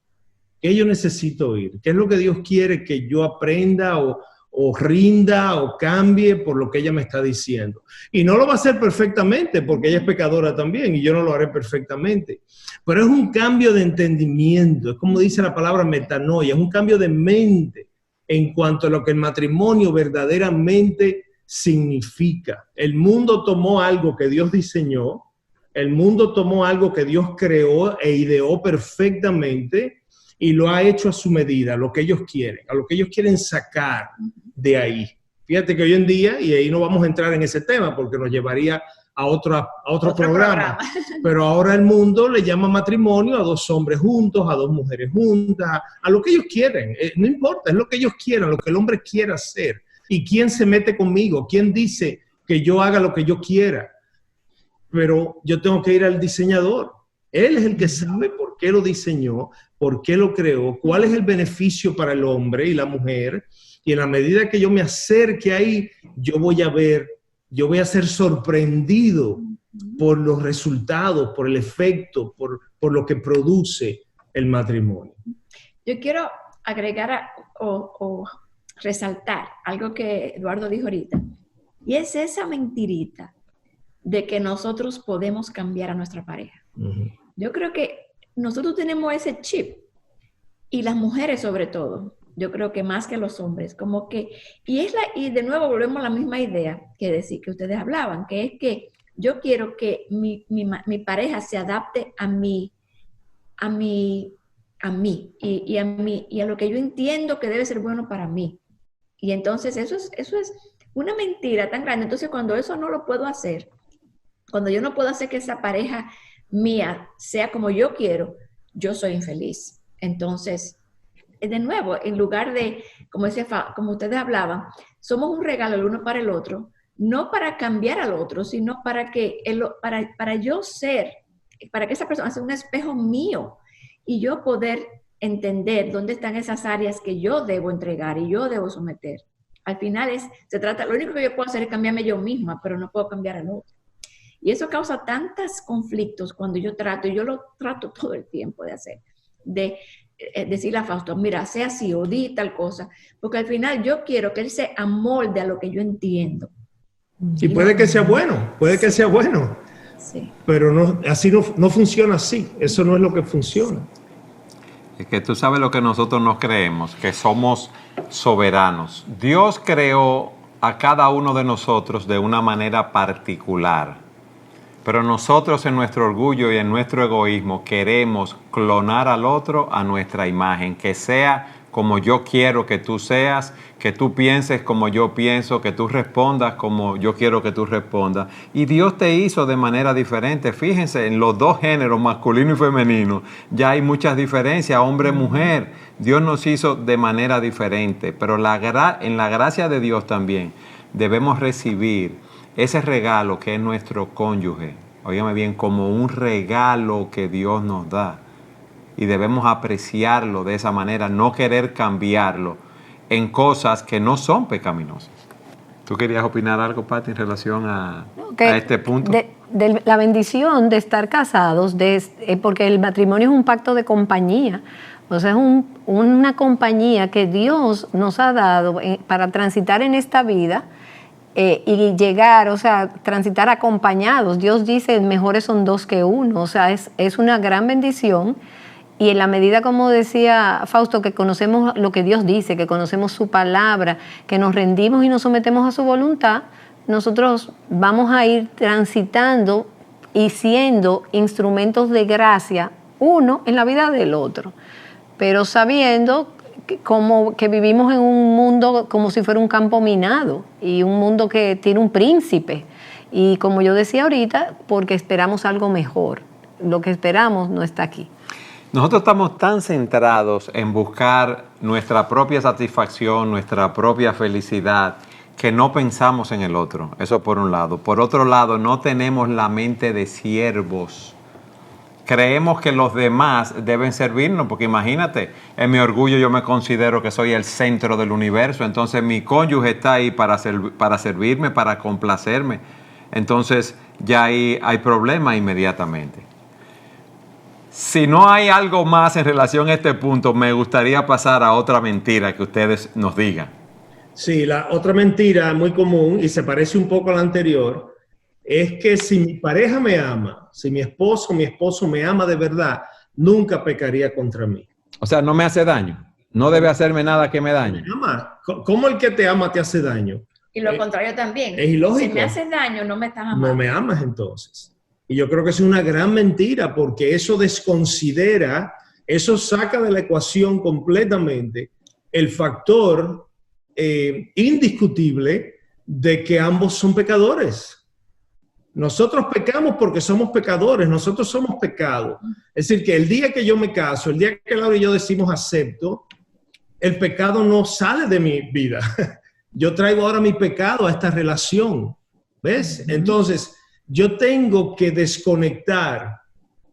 ¿Qué yo necesito oír? ¿Qué es lo que Dios quiere que yo aprenda o rinda o cambie por lo que ella me está diciendo? Y no lo va a hacer perfectamente porque ella es pecadora también y yo no lo haré perfectamente. Pero es un cambio de entendimiento, es como dice la palabra metanoia, es un cambio de mente en cuanto a lo que el matrimonio verdaderamente significa. El mundo tomó algo que Dios diseñó, el mundo tomó algo que Dios creó e ideó perfectamente y lo ha hecho a su medida, a lo que ellos quieren, a lo que ellos quieren sacar de ahí. Fíjate que hoy en día, y ahí no vamos a entrar en ese tema porque nos llevaría a otro Otro programa. Pero ahora el mundo le llama matrimonio a dos hombres juntos, a dos mujeres juntas, a lo que ellos quieren. No importa, es lo que ellos quieran, lo que el hombre quiera hacer. ¿Y quién se mete conmigo? ¿Quién dice que yo haga lo que yo quiera? Pero yo tengo que ir al diseñador. Él es el que sabe por qué lo diseñó, por qué lo creó, cuál es el beneficio para el hombre y la mujer. Y en la medida que yo me acerque ahí, yo voy a ser sorprendido por los resultados, por el efecto, por lo que produce el matrimonio. Yo quiero agregar o resaltar algo que Eduardo dijo ahorita, y es esa mentirita de que nosotros podemos cambiar a nuestra pareja. Yo creo que nosotros tenemos ese chip, y las mujeres sobre todo, yo creo que más que los hombres, como que, y de nuevo volvemos a la misma idea que ustedes hablaban, que es que yo quiero que mi pareja se adapte a mí y a lo que yo entiendo que debe ser bueno para mí. Y entonces eso es una mentira tan grande. Entonces cuando eso no lo puedo hacer, cuando yo no puedo hacer que esa pareja mía sea como yo quiero, yo soy infeliz. Entonces, de nuevo, en lugar de, como ustedes hablaban, somos un regalo el uno para el otro, no para cambiar al otro, sino para que para yo ser, para que esa persona sea un espejo mío y yo poder entender dónde están esas áreas que yo debo entregar y yo debo someter. Al final lo único que yo puedo hacer es cambiarme yo misma, pero no puedo cambiar al otro. Y eso causa tantos conflictos cuando yo lo trato todo el tiempo de hacer, de decirle a Fausto, mira, sea así o di tal cosa, porque al final yo quiero que él se amolde a lo que yo entiendo. Y puede que sea bueno, que sea bueno, sí. Pero así no funciona así, eso no es lo que funciona. Es que tú sabes lo que nosotros nos creemos, que somos soberanos. Dios creó a cada uno de nosotros de una manera particular. Pero nosotros en nuestro orgullo y en nuestro egoísmo queremos clonar al otro a nuestra imagen, que sea como yo quiero que tú seas, que tú pienses como yo pienso, que tú respondas como yo quiero que tú respondas. Y Dios te hizo de manera diferente. Fíjense, en los dos géneros, masculino y femenino, ya hay muchas diferencias, hombre y mujer. Dios nos hizo de manera diferente, pero en la gracia de Dios también debemos recibir ese regalo que es nuestro cónyuge, óigame bien, como un regalo que Dios nos da. Y debemos apreciarlo de esa manera, no querer cambiarlo en cosas que no son pecaminosas. ¿Tú querías opinar algo, Pati, en relación a este punto? De la bendición de estar casados, porque el matrimonio es un pacto de compañía. O sea, es una compañía que Dios nos ha dado para transitar en esta vida. Y llegar, o sea, transitar acompañados. Dios dice, mejores son dos que uno. O sea, es una gran bendición. Y en la medida, como decía Fausto, que conocemos lo que Dios dice, que conocemos su palabra, que nos rendimos y nos sometemos a su voluntad, nosotros vamos a ir transitando y siendo instrumentos de gracia, uno en la vida del otro. Pero sabiendo que vivimos en un mundo como si fuera un campo minado y un mundo que tiene un príncipe. Y como yo decía ahorita, porque esperamos algo mejor. Lo que esperamos no está aquí. Nosotros estamos tan centrados en buscar nuestra propia satisfacción, nuestra propia felicidad, que no pensamos en el otro. Eso por un lado. Por otro lado, no tenemos la mente de siervos. Creemos que los demás deben servirnos, porque imagínate, en mi orgullo yo me considero que soy el centro del universo, entonces mi cónyuge está ahí para servirme, para complacerme. Entonces ya ahí hay problema inmediatamente. Si no hay algo más en relación a este punto, me gustaría pasar a otra mentira que ustedes nos digan. Sí, la otra mentira muy común, y se parece un poco a la anterior, es que si mi pareja me ama, si mi esposo o mi esposo me ama de verdad, nunca pecaría contra mí. O sea, no me hace daño. No debe hacerme nada que me dañe. Me ama. ¿Cómo el que te ama te hace daño? Y lo contrario también. Es ilógico. Si me haces daño, no me estás amando. No me amas entonces. Y yo creo que es una gran mentira, porque eso desconsidera, eso saca de la ecuación completamente el factor indiscutible de que ambos son pecadores. Nosotros pecamos porque somos pecadores, nosotros somos pecado. Es decir, que el día que yo me caso, el día que Laura y yo decimos acepto, el pecado no sale de mi vida. Yo traigo ahora mi pecado a esta relación. ¿Ves? Entonces, yo tengo que desconectar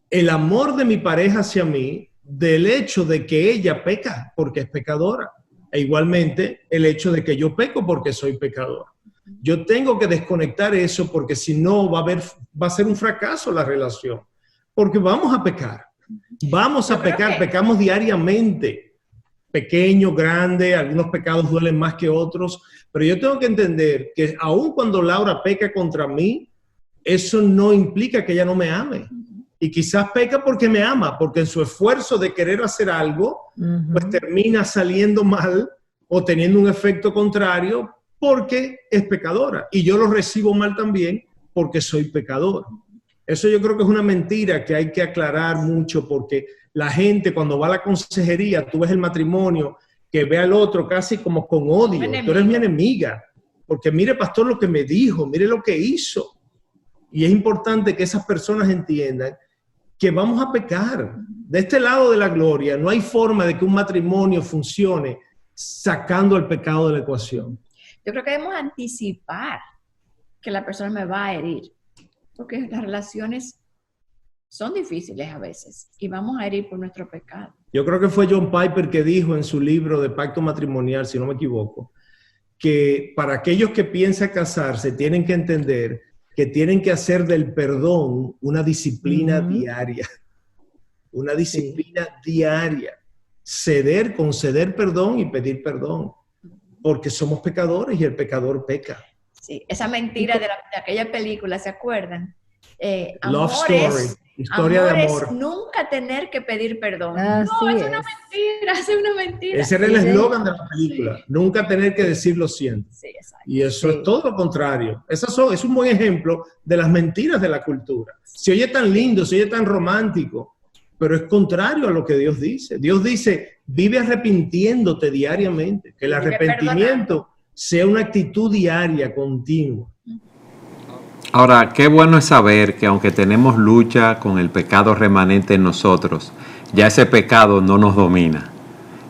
el amor de mi pareja hacia mí del hecho de que ella peca porque es pecadora. E igualmente, el hecho de que yo peco porque soy pecador. Yo tengo que desconectar eso porque si no va a ser un fracaso la relación. Porque vamos a pecar. Vamos a pecar, pecamos diariamente. Pequeño, grande, algunos pecados duelen más que otros. Pero yo tengo que entender que aun cuando Laura peca contra mí, eso no implica que ella no me ame. Y quizás peca porque me ama, porque en su esfuerzo de querer hacer algo, pues termina saliendo mal o teniendo un efecto contrario porque es pecadora. Y yo lo recibo mal también porque soy pecador. Eso yo creo que es una mentira que hay que aclarar mucho, porque la gente cuando va a la consejería, tú ves el matrimonio, que ve al otro casi como con odio. Tú eres mi enemiga, porque mire, pastor, lo que me dijo, mire lo que hizo. Y es importante que esas personas entiendan que vamos a pecar. De este lado de la gloria, no hay forma de que un matrimonio funcione sacando el pecado de la ecuación. Yo creo que debemos anticipar que la persona me va a herir, porque las relaciones son difíciles a veces y vamos a herir por nuestro pecado. Yo creo que fue John Piper que dijo en su libro de Pacto Matrimonial, si no me equivoco, que para aquellos que piensan casarse tienen que entender que tienen que hacer del perdón una disciplina diaria. Una disciplina diaria. Conceder perdón y pedir perdón. Porque somos pecadores y el pecador peca. Sí, esa mentira de aquella película, ¿se acuerdan? Love Story. Historia de amor. Nunca tener que pedir perdón. Así no, es una mentira, es una mentira. Ese era el eslogan de la película. Sí. Nunca tener que decir lo siento. Sí, exacto. Y eso es todo lo contrario. Es un buen ejemplo de las mentiras de la cultura. Se oye tan lindo, se oye tan romántico, pero es contrario a lo que Dios dice. Dios dice, vive arrepintiéndote diariamente. Que el arrepentimiento sea una actitud diaria, continua. Ahora, qué bueno es saber que aunque tenemos lucha con el pecado remanente en nosotros, ya ese pecado no nos domina.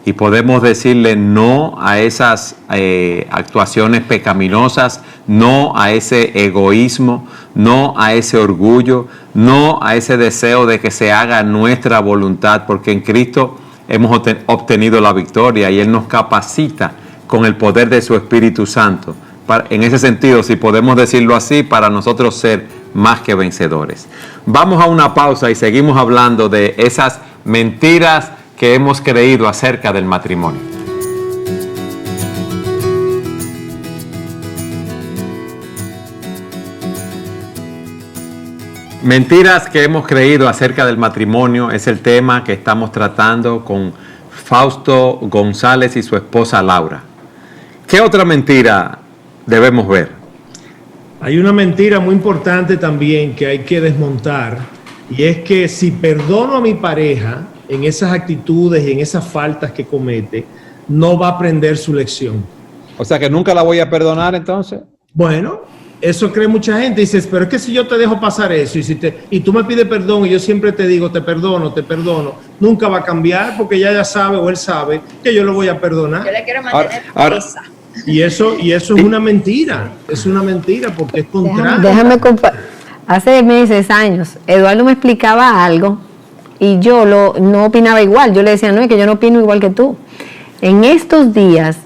Y podemos decirle no a esas actuaciones pecaminosas, no a ese egoísmo, no a ese orgullo, no a ese deseo de que se haga nuestra voluntad, porque en Cristo hemos obtenido la victoria y Él nos capacita con el poder de su Espíritu Santo. En ese sentido, si podemos decirlo así, para nosotros ser más que vencedores. Vamos a una pausa y seguimos hablando de esas mentiras que hemos creído acerca del matrimonio. Mentiras que hemos creído acerca del matrimonio es el tema que estamos tratando con Fausto Gonzales y su esposa Laura. ¿Qué otra mentira debemos ver? Hay una mentira muy importante también que hay que desmontar, y es que si perdono a mi pareja en esas actitudes y en esas faltas que comete, no va a aprender su lección. O sea que nunca la voy a perdonar entonces. Bueno, eso cree mucha gente. Dices, pero es que si yo te dejo pasar eso y tú me pides perdón y yo siempre te digo te perdono, nunca va a cambiar porque ella ya sabe o él sabe que yo lo voy a perdonar. Yo le quiero mantener presa. Y eso es una mentira, porque es contrario. Déjame compartir. Hace meses, años, Eduardo me explicaba algo y yo no opinaba igual. Yo le decía, no, es que yo no opino igual que tú. En estos días,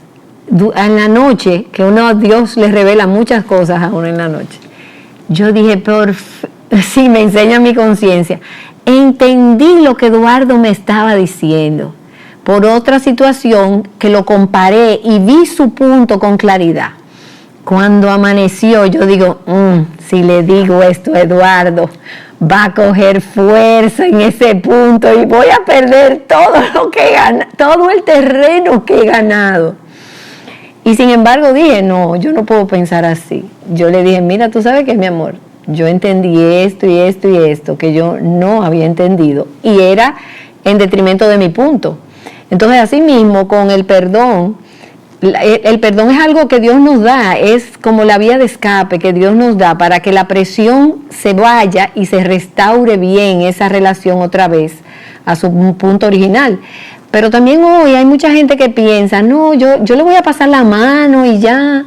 en la noche, que Dios le revela muchas cosas a uno en la noche, yo dije, sí, me enseña mi conciencia. Entendí lo que Eduardo me estaba diciendo por otra situación que lo comparé y vi su punto con claridad. Cuando amaneció, yo digo, si le digo esto a Eduardo, va a coger fuerza en ese punto y voy a perder todo el terreno que he ganado. Y sin embargo dije, no, yo no puedo pensar así. Yo le dije, mira, tú sabes que mi amor, yo entendí esto y esto y esto que yo no había entendido y era en detrimento de mi punto. Entonces, así mismo, con el perdón, El perdón es algo que Dios nos da, es como la vía de escape que Dios nos da para que la presión se vaya y se restaure bien esa relación otra vez a su punto original. Pero también hoy hay mucha gente que piensa, no, yo le voy a pasar la mano y ya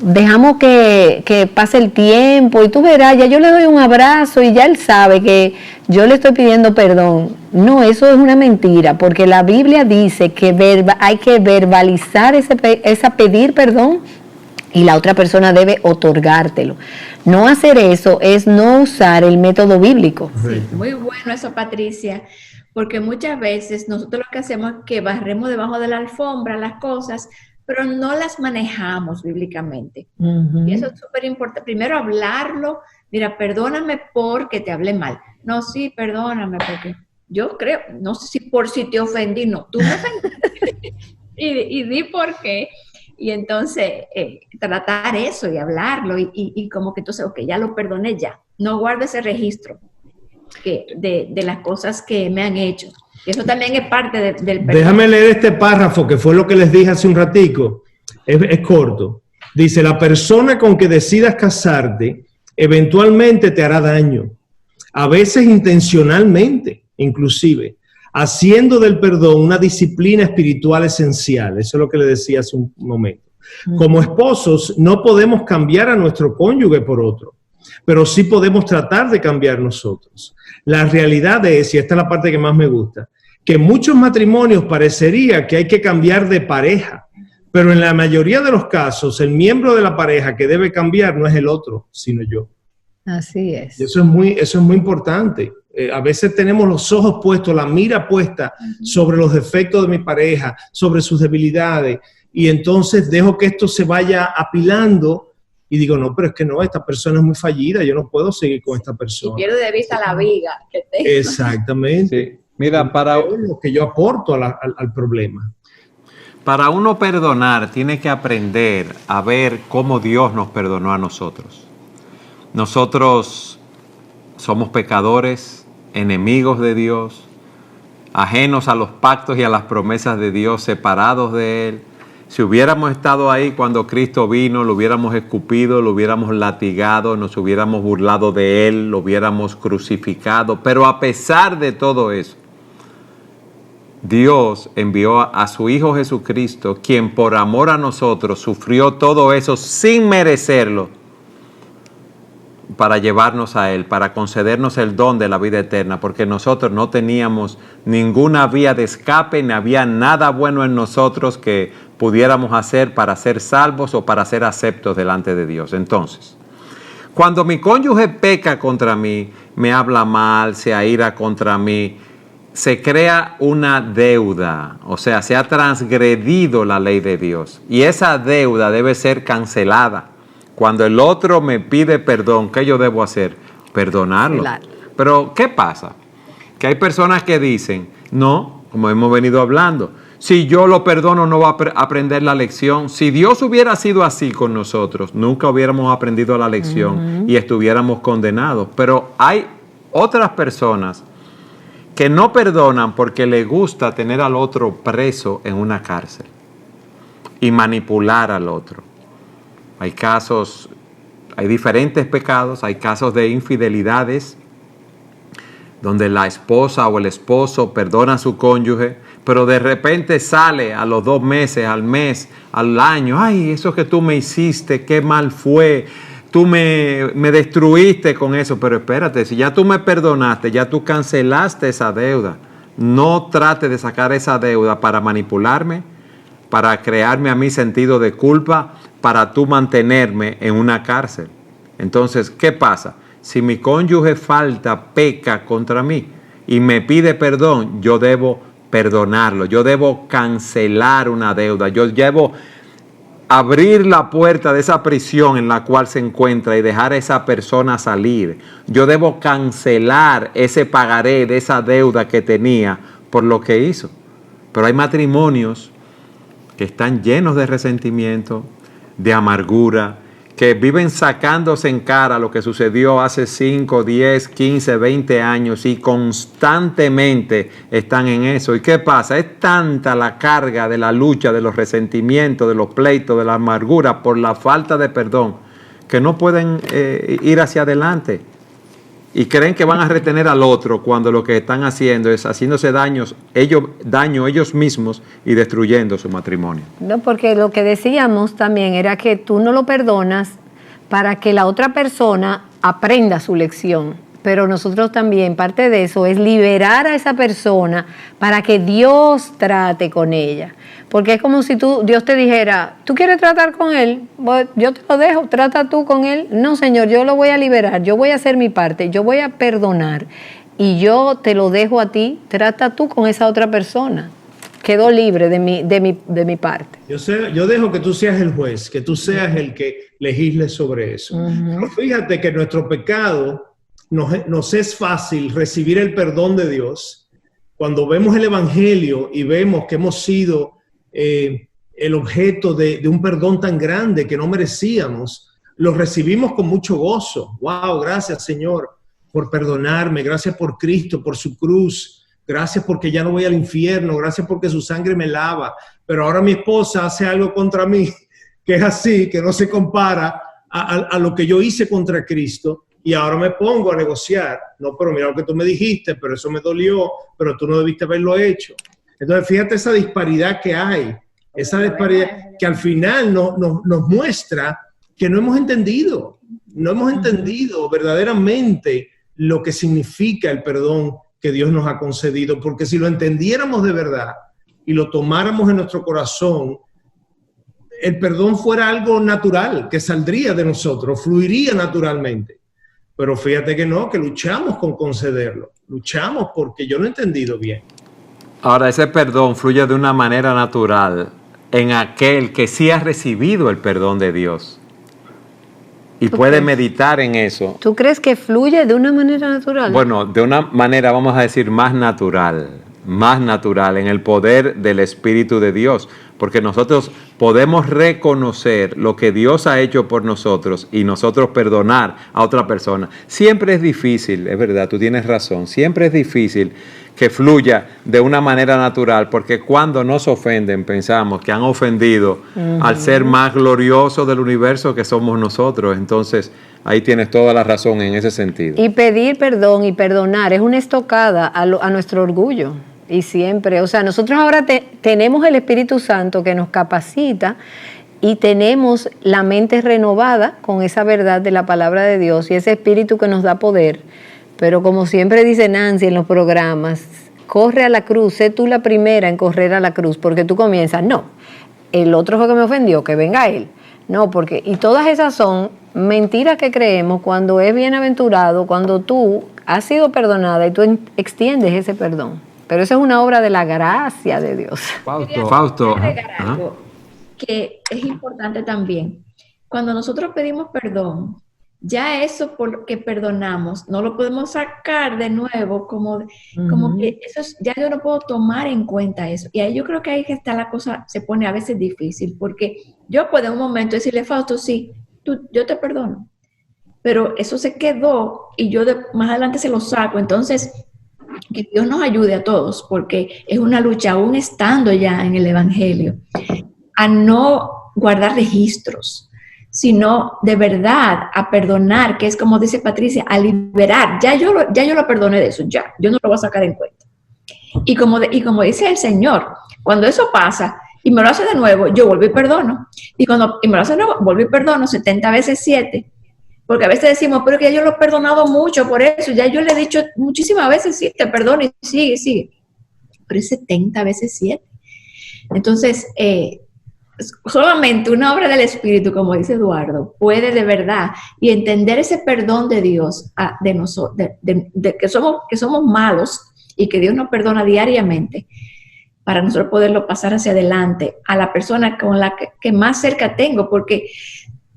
dejamos que pase el tiempo y tú verás, ya yo le doy un abrazo y ya él sabe que yo le estoy pidiendo perdón. No, eso es una mentira, porque la Biblia dice que hay que verbalizar esa pedir perdón y la otra persona debe otorgártelo. No hacer eso es no usar el método bíblico. Sí, muy bueno eso, Patricia, porque muchas veces nosotros lo que hacemos es que barremos debajo de la alfombra las cosas, pero no las manejamos bíblicamente. Y eso es súper importante. Primero hablarlo. Mira, perdóname porque te hablé mal. No, sí, perdóname porque yo creo, no sé si te ofendí, no, tú me ofendiste. y di por qué. Y entonces tratar eso y hablarlo y como que entonces, ok, ya lo perdoné ya. No guardo ese registro de las cosas que me han hecho. Eso también es parte del perdón. Déjame leer este párrafo que fue lo que les dije hace un ratico. Es corto. Dice, la persona con que decidas casarte eventualmente te hará daño. A veces intencionalmente, inclusive, haciendo del perdón una disciplina espiritual esencial. Eso es lo que le decía hace un momento. Como esposos no podemos cambiar a nuestro cónyuge por otro, pero sí podemos tratar de cambiar nosotros. La realidad es, y esta es la parte que más me gusta, que en muchos matrimonios parecería que hay que cambiar de pareja, pero en la mayoría de los casos el miembro de la pareja que debe cambiar no es el otro, sino yo. Así es. Y eso es muy importante. A veces tenemos los ojos puestos, la mira puesta sobre los defectos de mi pareja, sobre sus debilidades, y entonces dejo que esto se vaya apilando y digo, no, pero es que no, esta persona es muy fallida, yo no puedo seguir con esta persona. Y pierdo de vista la viga que tengo. Exactamente. Sí. Mira, para lo que yo aporto al problema. Para uno perdonar, tiene que aprender a ver cómo Dios nos perdonó a nosotros. Nosotros somos pecadores, enemigos de Dios, ajenos a los pactos y a las promesas de Dios, separados de Él. Si hubiéramos estado ahí cuando Cristo vino, lo hubiéramos escupido, lo hubiéramos latigado, nos hubiéramos burlado de Él, lo hubiéramos crucificado. Pero a pesar de todo eso, Dios envió a su Hijo Jesucristo, quien por amor a nosotros sufrió todo eso sin merecerlo, para llevarnos a Él, para concedernos el don de la vida eterna, porque nosotros no teníamos ninguna vía de escape, ni había nada bueno en nosotros que pudiéramos hacer para ser salvos o para ser aceptos delante de Dios. Entonces, cuando mi cónyuge peca contra mí, me habla mal, se aira contra mí, se crea una deuda, o sea, se ha transgredido la ley de Dios, y esa deuda debe ser cancelada. Cuando el otro me pide perdón, ¿qué yo debo hacer? Perdonarlo. Claro. Pero, ¿qué pasa? Que hay personas que dicen, no, como hemos venido hablando, si yo lo perdono no va a aprender la lección. Si Dios hubiera sido así con nosotros, nunca hubiéramos aprendido la lección y estuviéramos condenados. Pero hay otras personas que no perdonan porque les gusta tener al otro preso en una cárcel y manipular al otro. Hay casos, hay diferentes pecados, hay casos de infidelidades donde la esposa o el esposo perdona a su cónyuge, pero de repente sale a los 2 meses, al mes, al año, ay, eso que tú me hiciste, qué mal fue, tú me destruiste con eso. Pero espérate, si ya tú me perdonaste, ya tú cancelaste esa deuda, no trate de sacar esa deuda para manipularme, para crearme a mí sentido de culpa, para tú mantenerme en una cárcel. Entonces, ¿qué pasa? Si mi cónyuge peca contra mí y me pide perdón, yo debo perdonarlo, yo debo cancelar una deuda, yo debo abrir la puerta de esa prisión en la cual se encuentra y dejar a esa persona salir. Yo debo cancelar ese pagaré de esa deuda que tenía por lo que hizo. Pero hay matrimonios que están llenos de resentimiento, de amargura, que viven sacándose en cara lo que sucedió hace 5, 10, 15, 20 años y constantemente están en eso. ¿Y qué pasa? Es tanta la carga de la lucha, de los resentimientos, de los pleitos, de la amargura por la falta de perdón, que no pueden ir hacia adelante. Y creen que van a retener al otro cuando lo que están haciendo es haciéndose daño ellos mismos y destruyendo su matrimonio. No, porque lo que decíamos también era que tú no lo perdonas para que la otra persona aprenda su lección. Pero nosotros también, parte de eso es liberar a esa persona para que Dios trate con ella. Porque es como si Dios te dijera, ¿tú quieres tratar con él? Yo te lo dejo, trata tú con él. No, Señor, yo lo voy a liberar, yo voy a hacer mi parte, yo voy a perdonar. Y yo te lo dejo a ti, trata tú con esa otra persona. Quedó libre de mi parte. Yo dejo que tú seas el juez, que tú seas el que legisle sobre eso. Pero fíjate que nuestro pecado nos es fácil recibir el perdón de Dios cuando vemos el Evangelio y vemos que hemos sido el objeto de un perdón tan grande que no merecíamos. Lo recibimos con mucho gozo. Wow, gracias Señor por perdonarme, gracias por Cristo, por su cruz, gracias porque ya no voy al infierno, gracias porque su sangre me lava. Pero ahora mi esposa hace algo contra mí que es así, que no se compara a lo que yo hice contra Cristo. Y ahora me pongo a negociar. No, pero mira lo que tú me dijiste, pero eso me dolió, pero tú no debiste haberlo hecho. Entonces, fíjate esa disparidad que hay, esa disparidad que al final nos muestra que no hemos entendido verdaderamente lo que significa el perdón que Dios nos ha concedido. Porque si lo entendiéramos de verdad y lo tomáramos en nuestro corazón, el perdón fuera algo natural, que saldría de nosotros, fluiría naturalmente. Pero fíjate que no, que luchamos con concederlo. Luchamos porque yo no he entendido bien. Ahora, ese perdón fluye de una manera natural en aquel que sí ha recibido el perdón de Dios y puede meditar en eso. ¿Tú crees que fluye de una manera natural? Bueno, de una manera, vamos a decir, más natural, en el poder del Espíritu de Dios, porque nosotros podemos reconocer lo que Dios ha hecho por nosotros y nosotros perdonar a otra persona. Siempre es difícil, es verdad, tú tienes razón, siempre es difícil que fluya de una manera natural, porque cuando nos ofenden pensamos que han ofendido al ser más glorioso del universo que somos nosotros. Entonces ahí tienes toda la razón en ese sentido. Y pedir perdón y perdonar es una estocada a nuestro orgullo. Y siempre, o sea, nosotros ahora tenemos el Espíritu Santo que nos capacita y tenemos la mente renovada con esa verdad de la palabra de Dios y ese Espíritu que nos da poder. Pero como siempre dice Nancy en los programas, corre a la cruz, sé tú la primera en correr a la cruz, porque tú comienzas, no, el otro fue que me ofendió, que venga él. No, porque, y todas esas son mentiras que creemos cuando es bienaventurado, cuando tú has sido perdonada y tú extiendes ese perdón. Pero eso es una obra de la gracia de Dios. Fausto. Algo que es importante también. Cuando nosotros pedimos perdón, ya eso por que perdonamos, no lo podemos sacar de nuevo, como que eso es, ya yo no puedo tomar en cuenta eso. Y ahí yo creo que ahí que está la cosa, se pone a veces difícil, porque yo puedo en un momento decirle, Fausto, sí, yo te perdono, pero eso se quedó y yo más adelante se lo saco. Entonces, que Dios nos ayude a todos, porque es una lucha, aún estando ya en el Evangelio, a no guardar registros, sino de verdad a perdonar, que es como dice Patricia, a liberar. Ya yo lo perdoné de eso, yo no lo voy a sacar en cuenta. Y como dice el Señor, cuando eso pasa y me lo hace de nuevo, yo vuelvo y perdono. Y me lo hace de nuevo, vuelvo y perdono 70 veces 7. Porque a veces decimos, pero que ya yo lo he perdonado mucho por eso, ya yo le he dicho muchísimas veces, sí, te perdono y sigue. Pero es 70 veces 7. Entonces, solamente una obra del Espíritu, como dice Eduardo, puede de verdad y entender ese perdón de Dios de nosotros, de que somos malos y que Dios nos perdona diariamente, para nosotros poderlo pasar hacia adelante a la persona con la que más cerca tengo, porque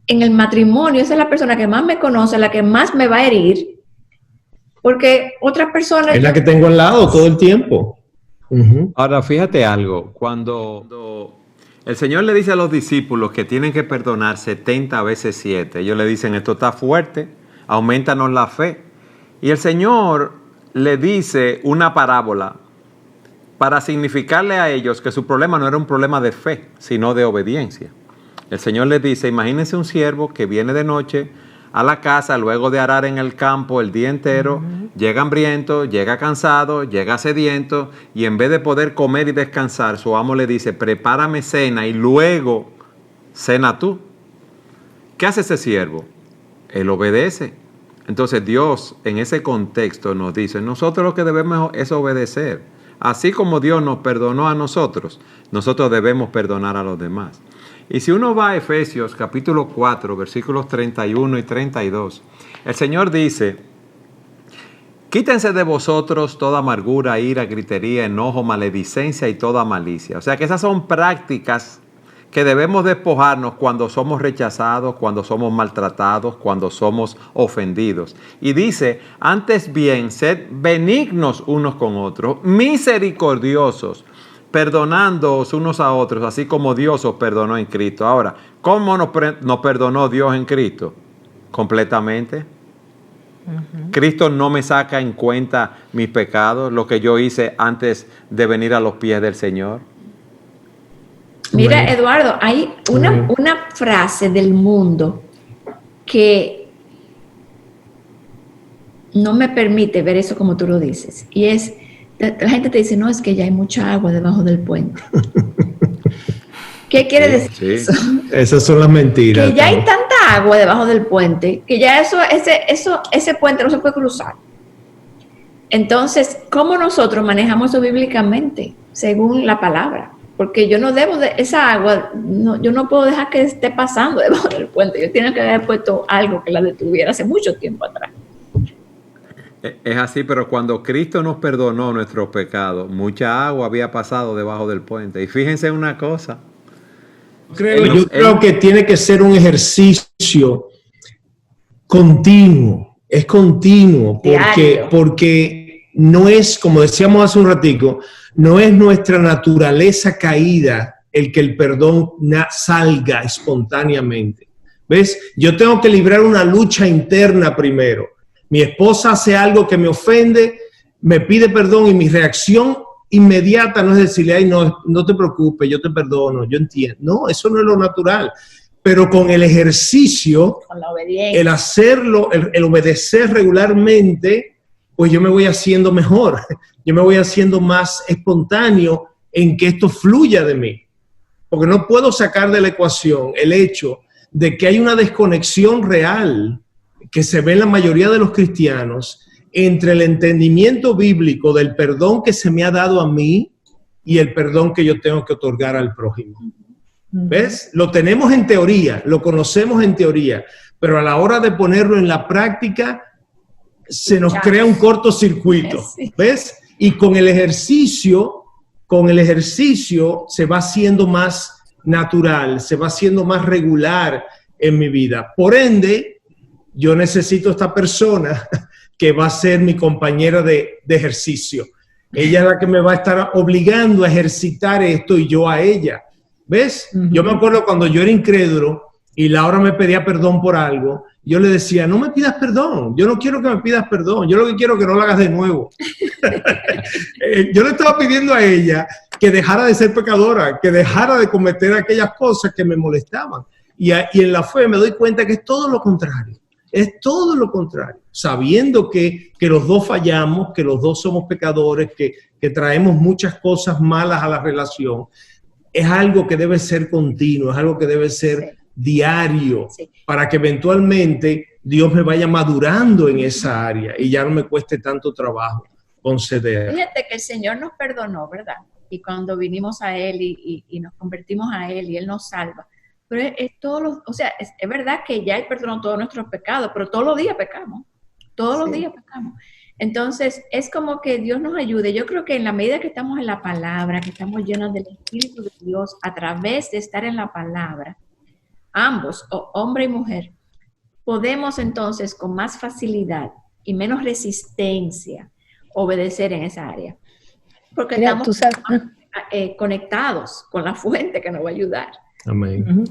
en el matrimonio esa es la persona que más me conoce, la que más me va a herir, porque otra persona es la que tengo al lado todo el tiempo. Ahora, fíjate algo, cuando El Señor le dice a los discípulos que tienen que perdonar 70 veces 7. Ellos le dicen, esto está fuerte, aumentanos la fe. Y el Señor le dice una parábola para significarle a ellos que su problema no era un problema de fe, sino de obediencia. El Señor les dice, imagínense un siervo que viene de noche a la casa luego de arar en el campo el día entero, llega hambriento, llega cansado, llega sediento, y en vez de poder comer y descansar, su amo le dice, prepárame cena y luego cena tú. ¿Qué hace ese siervo? Él obedece. Entonces Dios en ese contexto nos dice, nosotros lo que debemos es obedecer. Así como Dios nos perdonó a nosotros, nosotros debemos perdonar a los demás. Y si uno va a Efesios capítulo 4, versículos 31 y 32, el Señor dice, quítense de vosotros toda amargura, ira, gritería, enojo, maledicencia y toda malicia. O sea que esas son prácticas que debemos despojarnos cuando somos rechazados, cuando somos maltratados, cuando somos ofendidos. Y dice, antes bien, sed benignos unos con otros, misericordiosos, perdonándoos unos a otros, así como Dios os perdonó en Cristo. Ahora, ¿cómo nos perdonó Dios en Cristo? Completamente. Cristo no me saca en cuenta mis pecados, lo que yo hice antes de venir a los pies del Señor. Mira, Eduardo, hay una frase del mundo que no me permite ver eso como tú lo dices. Y es, la gente te dice, no, es que ya hay mucha agua debajo del puente. ¿Qué quiere decir eso? Esas son las mentiras. Que ya hay tanta agua debajo del puente, que ya ese puente no se puede cruzar. Entonces, ¿cómo nosotros manejamos eso bíblicamente? Según la palabra. Porque yo no debo de esa agua, yo no puedo dejar que esté pasando debajo del puente. Yo tengo que haber puesto algo que la detuviera hace mucho tiempo atrás. Es así, pero cuando Cristo nos perdonó nuestros pecados, mucha agua había pasado debajo del puente. Y fíjense una cosa. Yo creo que tiene que ser un ejercicio continuo. Es continuo porque no es, como decíamos hace un ratico, no es nuestra naturaleza caída el que el perdón salga espontáneamente. ¿Ves? Yo tengo que librar una lucha interna primero. Mi esposa hace algo que me ofende, me pide perdón y mi reacción inmediata no es decirle, ay, no te preocupes, yo te perdono, yo entiendo. No, eso no es lo natural. Pero con el ejercicio, con la obediencia, el hacerlo, el obedecer regularmente, pues yo me voy haciendo mejor, yo me voy haciendo más espontáneo en que esto fluya de mí. Porque no puedo sacar de la ecuación el hecho de que hay una desconexión real que se ve en la mayoría de los cristianos entre el entendimiento bíblico del perdón que se me ha dado a mí y el perdón que yo tengo que otorgar al prójimo. ¿Ves? Lo tenemos en teoría, lo conocemos en teoría, pero a la hora de ponerlo en la práctica se nos crea un cortocircuito, ¿ves? Y con el ejercicio se va haciendo más natural, se va haciendo más regular en mi vida. Por ende, yo necesito esta persona que va a ser mi compañera de ejercicio. Ella es la que me va a estar obligando a ejercitar esto y yo a ella. ¿Ves? Yo me acuerdo cuando yo era incrédulo y Laura me pedía perdón por algo, yo le decía, no me pidas perdón, yo no quiero que me pidas perdón, yo lo que quiero es que no lo hagas de nuevo. Yo le estaba pidiendo a ella que dejara de ser pecadora, que dejara de cometer aquellas cosas que me molestaban. Y en la fe me doy cuenta que es todo lo contrario. Es todo lo contrario, sabiendo que los dos fallamos, que los dos somos pecadores, que traemos muchas cosas malas a la relación. Es algo que debe ser continuo, es algo que debe ser diario, para que eventualmente Dios me vaya madurando en esa área y ya no me cueste tanto trabajo conceder. Fíjate que el Señor nos perdonó, ¿verdad? Y cuando vinimos a Él y nos convertimos a Él y Él nos salva. Pero es es verdad que ya Él perdonó todos nuestros pecados, pero todos los días pecamos. Todos los días pecamos. Entonces, es como que Dios nos ayude. Yo creo que en la medida que estamos en la palabra, que estamos llenos del Espíritu de Dios, a través de estar en la palabra, ambos, hombre y mujer, podemos entonces con más facilidad y menos resistencia obedecer en esa área. Porque Mira, tú sabes, conectados con la fuente que nos va a ayudar. Amén.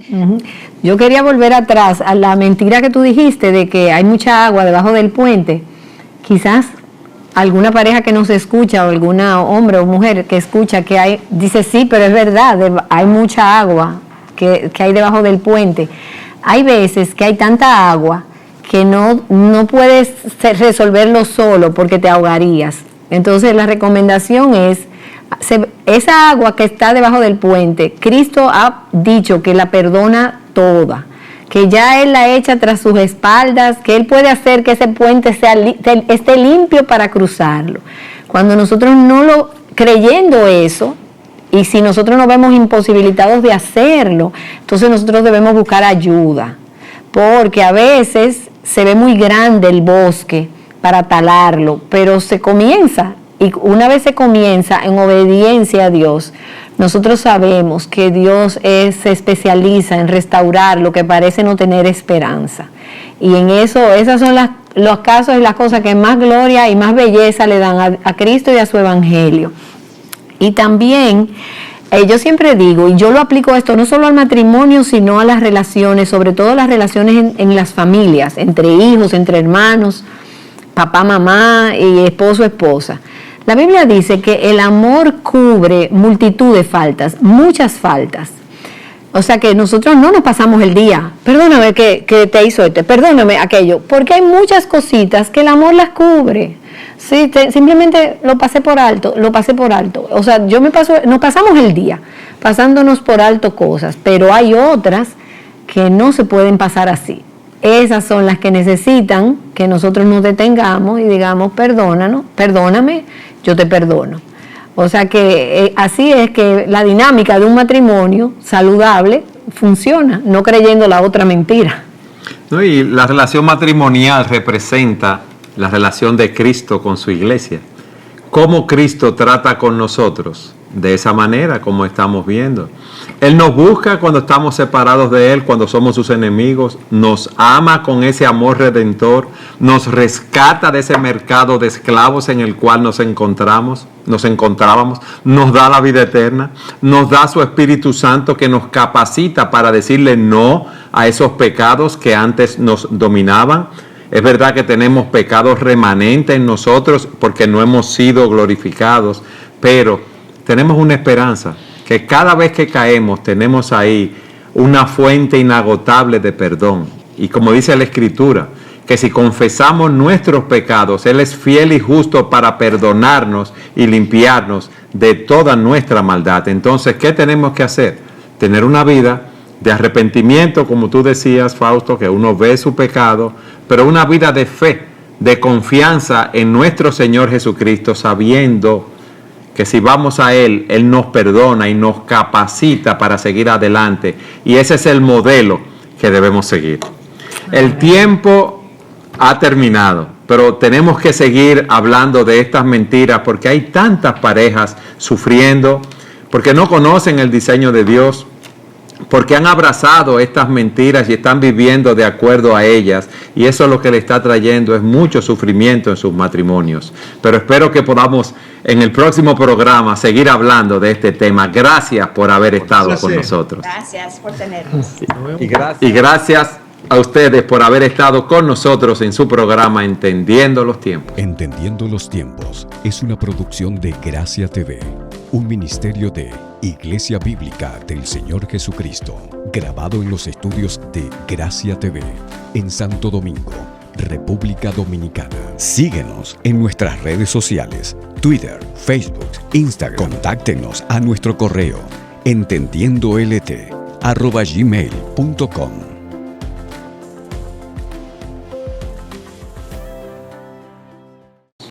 Yo quería volver atrás a la mentira que tú dijiste de que hay mucha agua debajo del puente. Quizás alguna pareja que nos escucha o alguna hombre o mujer que escucha que hay, dice sí, pero es verdad, hay mucha agua que hay debajo del puente. Hay veces que hay tanta agua que no puedes resolverlo solo porque te ahogarías. Entonces la recomendación es, esa agua que está debajo del puente, Cristo ha dicho que la perdona toda, que ya Él la echa tras sus espaldas, que Él puede hacer que ese puente esté limpio para cruzarlo. Cuando nosotros creyendo eso, y si nosotros nos vemos imposibilitados de hacerlo, entonces nosotros debemos buscar ayuda, porque a veces se ve muy grande el bosque para talarlo, pero se comienza, y una vez se comienza en obediencia a Dios, nosotros sabemos que Dios se especializa en restaurar lo que parece no tener esperanza. Y en eso, esas son los casos y las cosas que más gloria y más belleza le dan a Cristo y a su evangelio. Y también, yo siempre digo, y yo lo aplico esto no solo al matrimonio, sino a las relaciones, sobre todo las relaciones en las familias, entre hijos, entre hermanos, papá, mamá y esposo, esposa. La Biblia dice que el amor cubre multitud de faltas, muchas faltas. O sea que nosotros no nos pasamos el día, perdóname que te hizo perdóname aquello, porque hay muchas cositas que el amor las cubre. Sí, simplemente lo pasé por alto. O sea, nos pasamos el día pasándonos por alto cosas, pero hay otras que no se pueden pasar así. Esas son las que necesitan que nosotros nos detengamos y digamos, perdóname, yo te perdono. O sea que así es que la dinámica de un matrimonio saludable funciona, no creyendo la otra mentira. No, y la relación matrimonial representa la relación de Cristo con su iglesia. ¿Cómo Cristo trata con nosotros? De esa manera, como estamos viendo. Él nos busca cuando estamos separados de Él, cuando somos sus enemigos, nos ama con ese amor redentor, nos rescata de ese mercado de esclavos en el cual nos encontrábamos, nos da la vida eterna, nos da su Espíritu Santo que nos capacita para decirle no a esos pecados que antes nos dominaban. Es verdad que tenemos pecados remanentes en nosotros porque no hemos sido glorificados, pero tenemos una esperanza, que cada vez que caemos tenemos ahí una fuente inagotable de perdón. Y como dice la Escritura, que si confesamos nuestros pecados, Él es fiel y justo para perdonarnos y limpiarnos de toda nuestra maldad. Entonces, ¿qué tenemos que hacer? Tener una vida de arrepentimiento, como tú decías, Fausto, que uno ve su pecado, pero una vida de fe, de confianza en nuestro Señor Jesucristo, sabiendo que si vamos a Él, Él nos perdona y nos capacita para seguir adelante. Y ese es el modelo que debemos seguir. El tiempo ha terminado, pero tenemos que seguir hablando de estas mentiras porque hay tantas parejas sufriendo, porque no conocen el diseño de Dios, porque han abrazado estas mentiras y están viviendo de acuerdo a ellas, y eso es lo que le está trayendo es mucho sufrimiento en sus matrimonios. Pero espero que podamos en el próximo programa seguir hablando de este tema. Gracias por haber estado con nosotros. Gracias por tenernos. Y gracias a ustedes por haber estado con nosotros en su programa Entendiendo los Tiempos. Entendiendo los Tiempos es una producción de Gracia TV, un ministerio de Iglesia Bíblica del Señor Jesucristo, grabado en los estudios de Gracia TV, en Santo Domingo, República Dominicana. Síguenos en nuestras redes sociales, Twitter, Facebook, Instagram. Contáctenos a nuestro correo entendiendolt@gmail.com.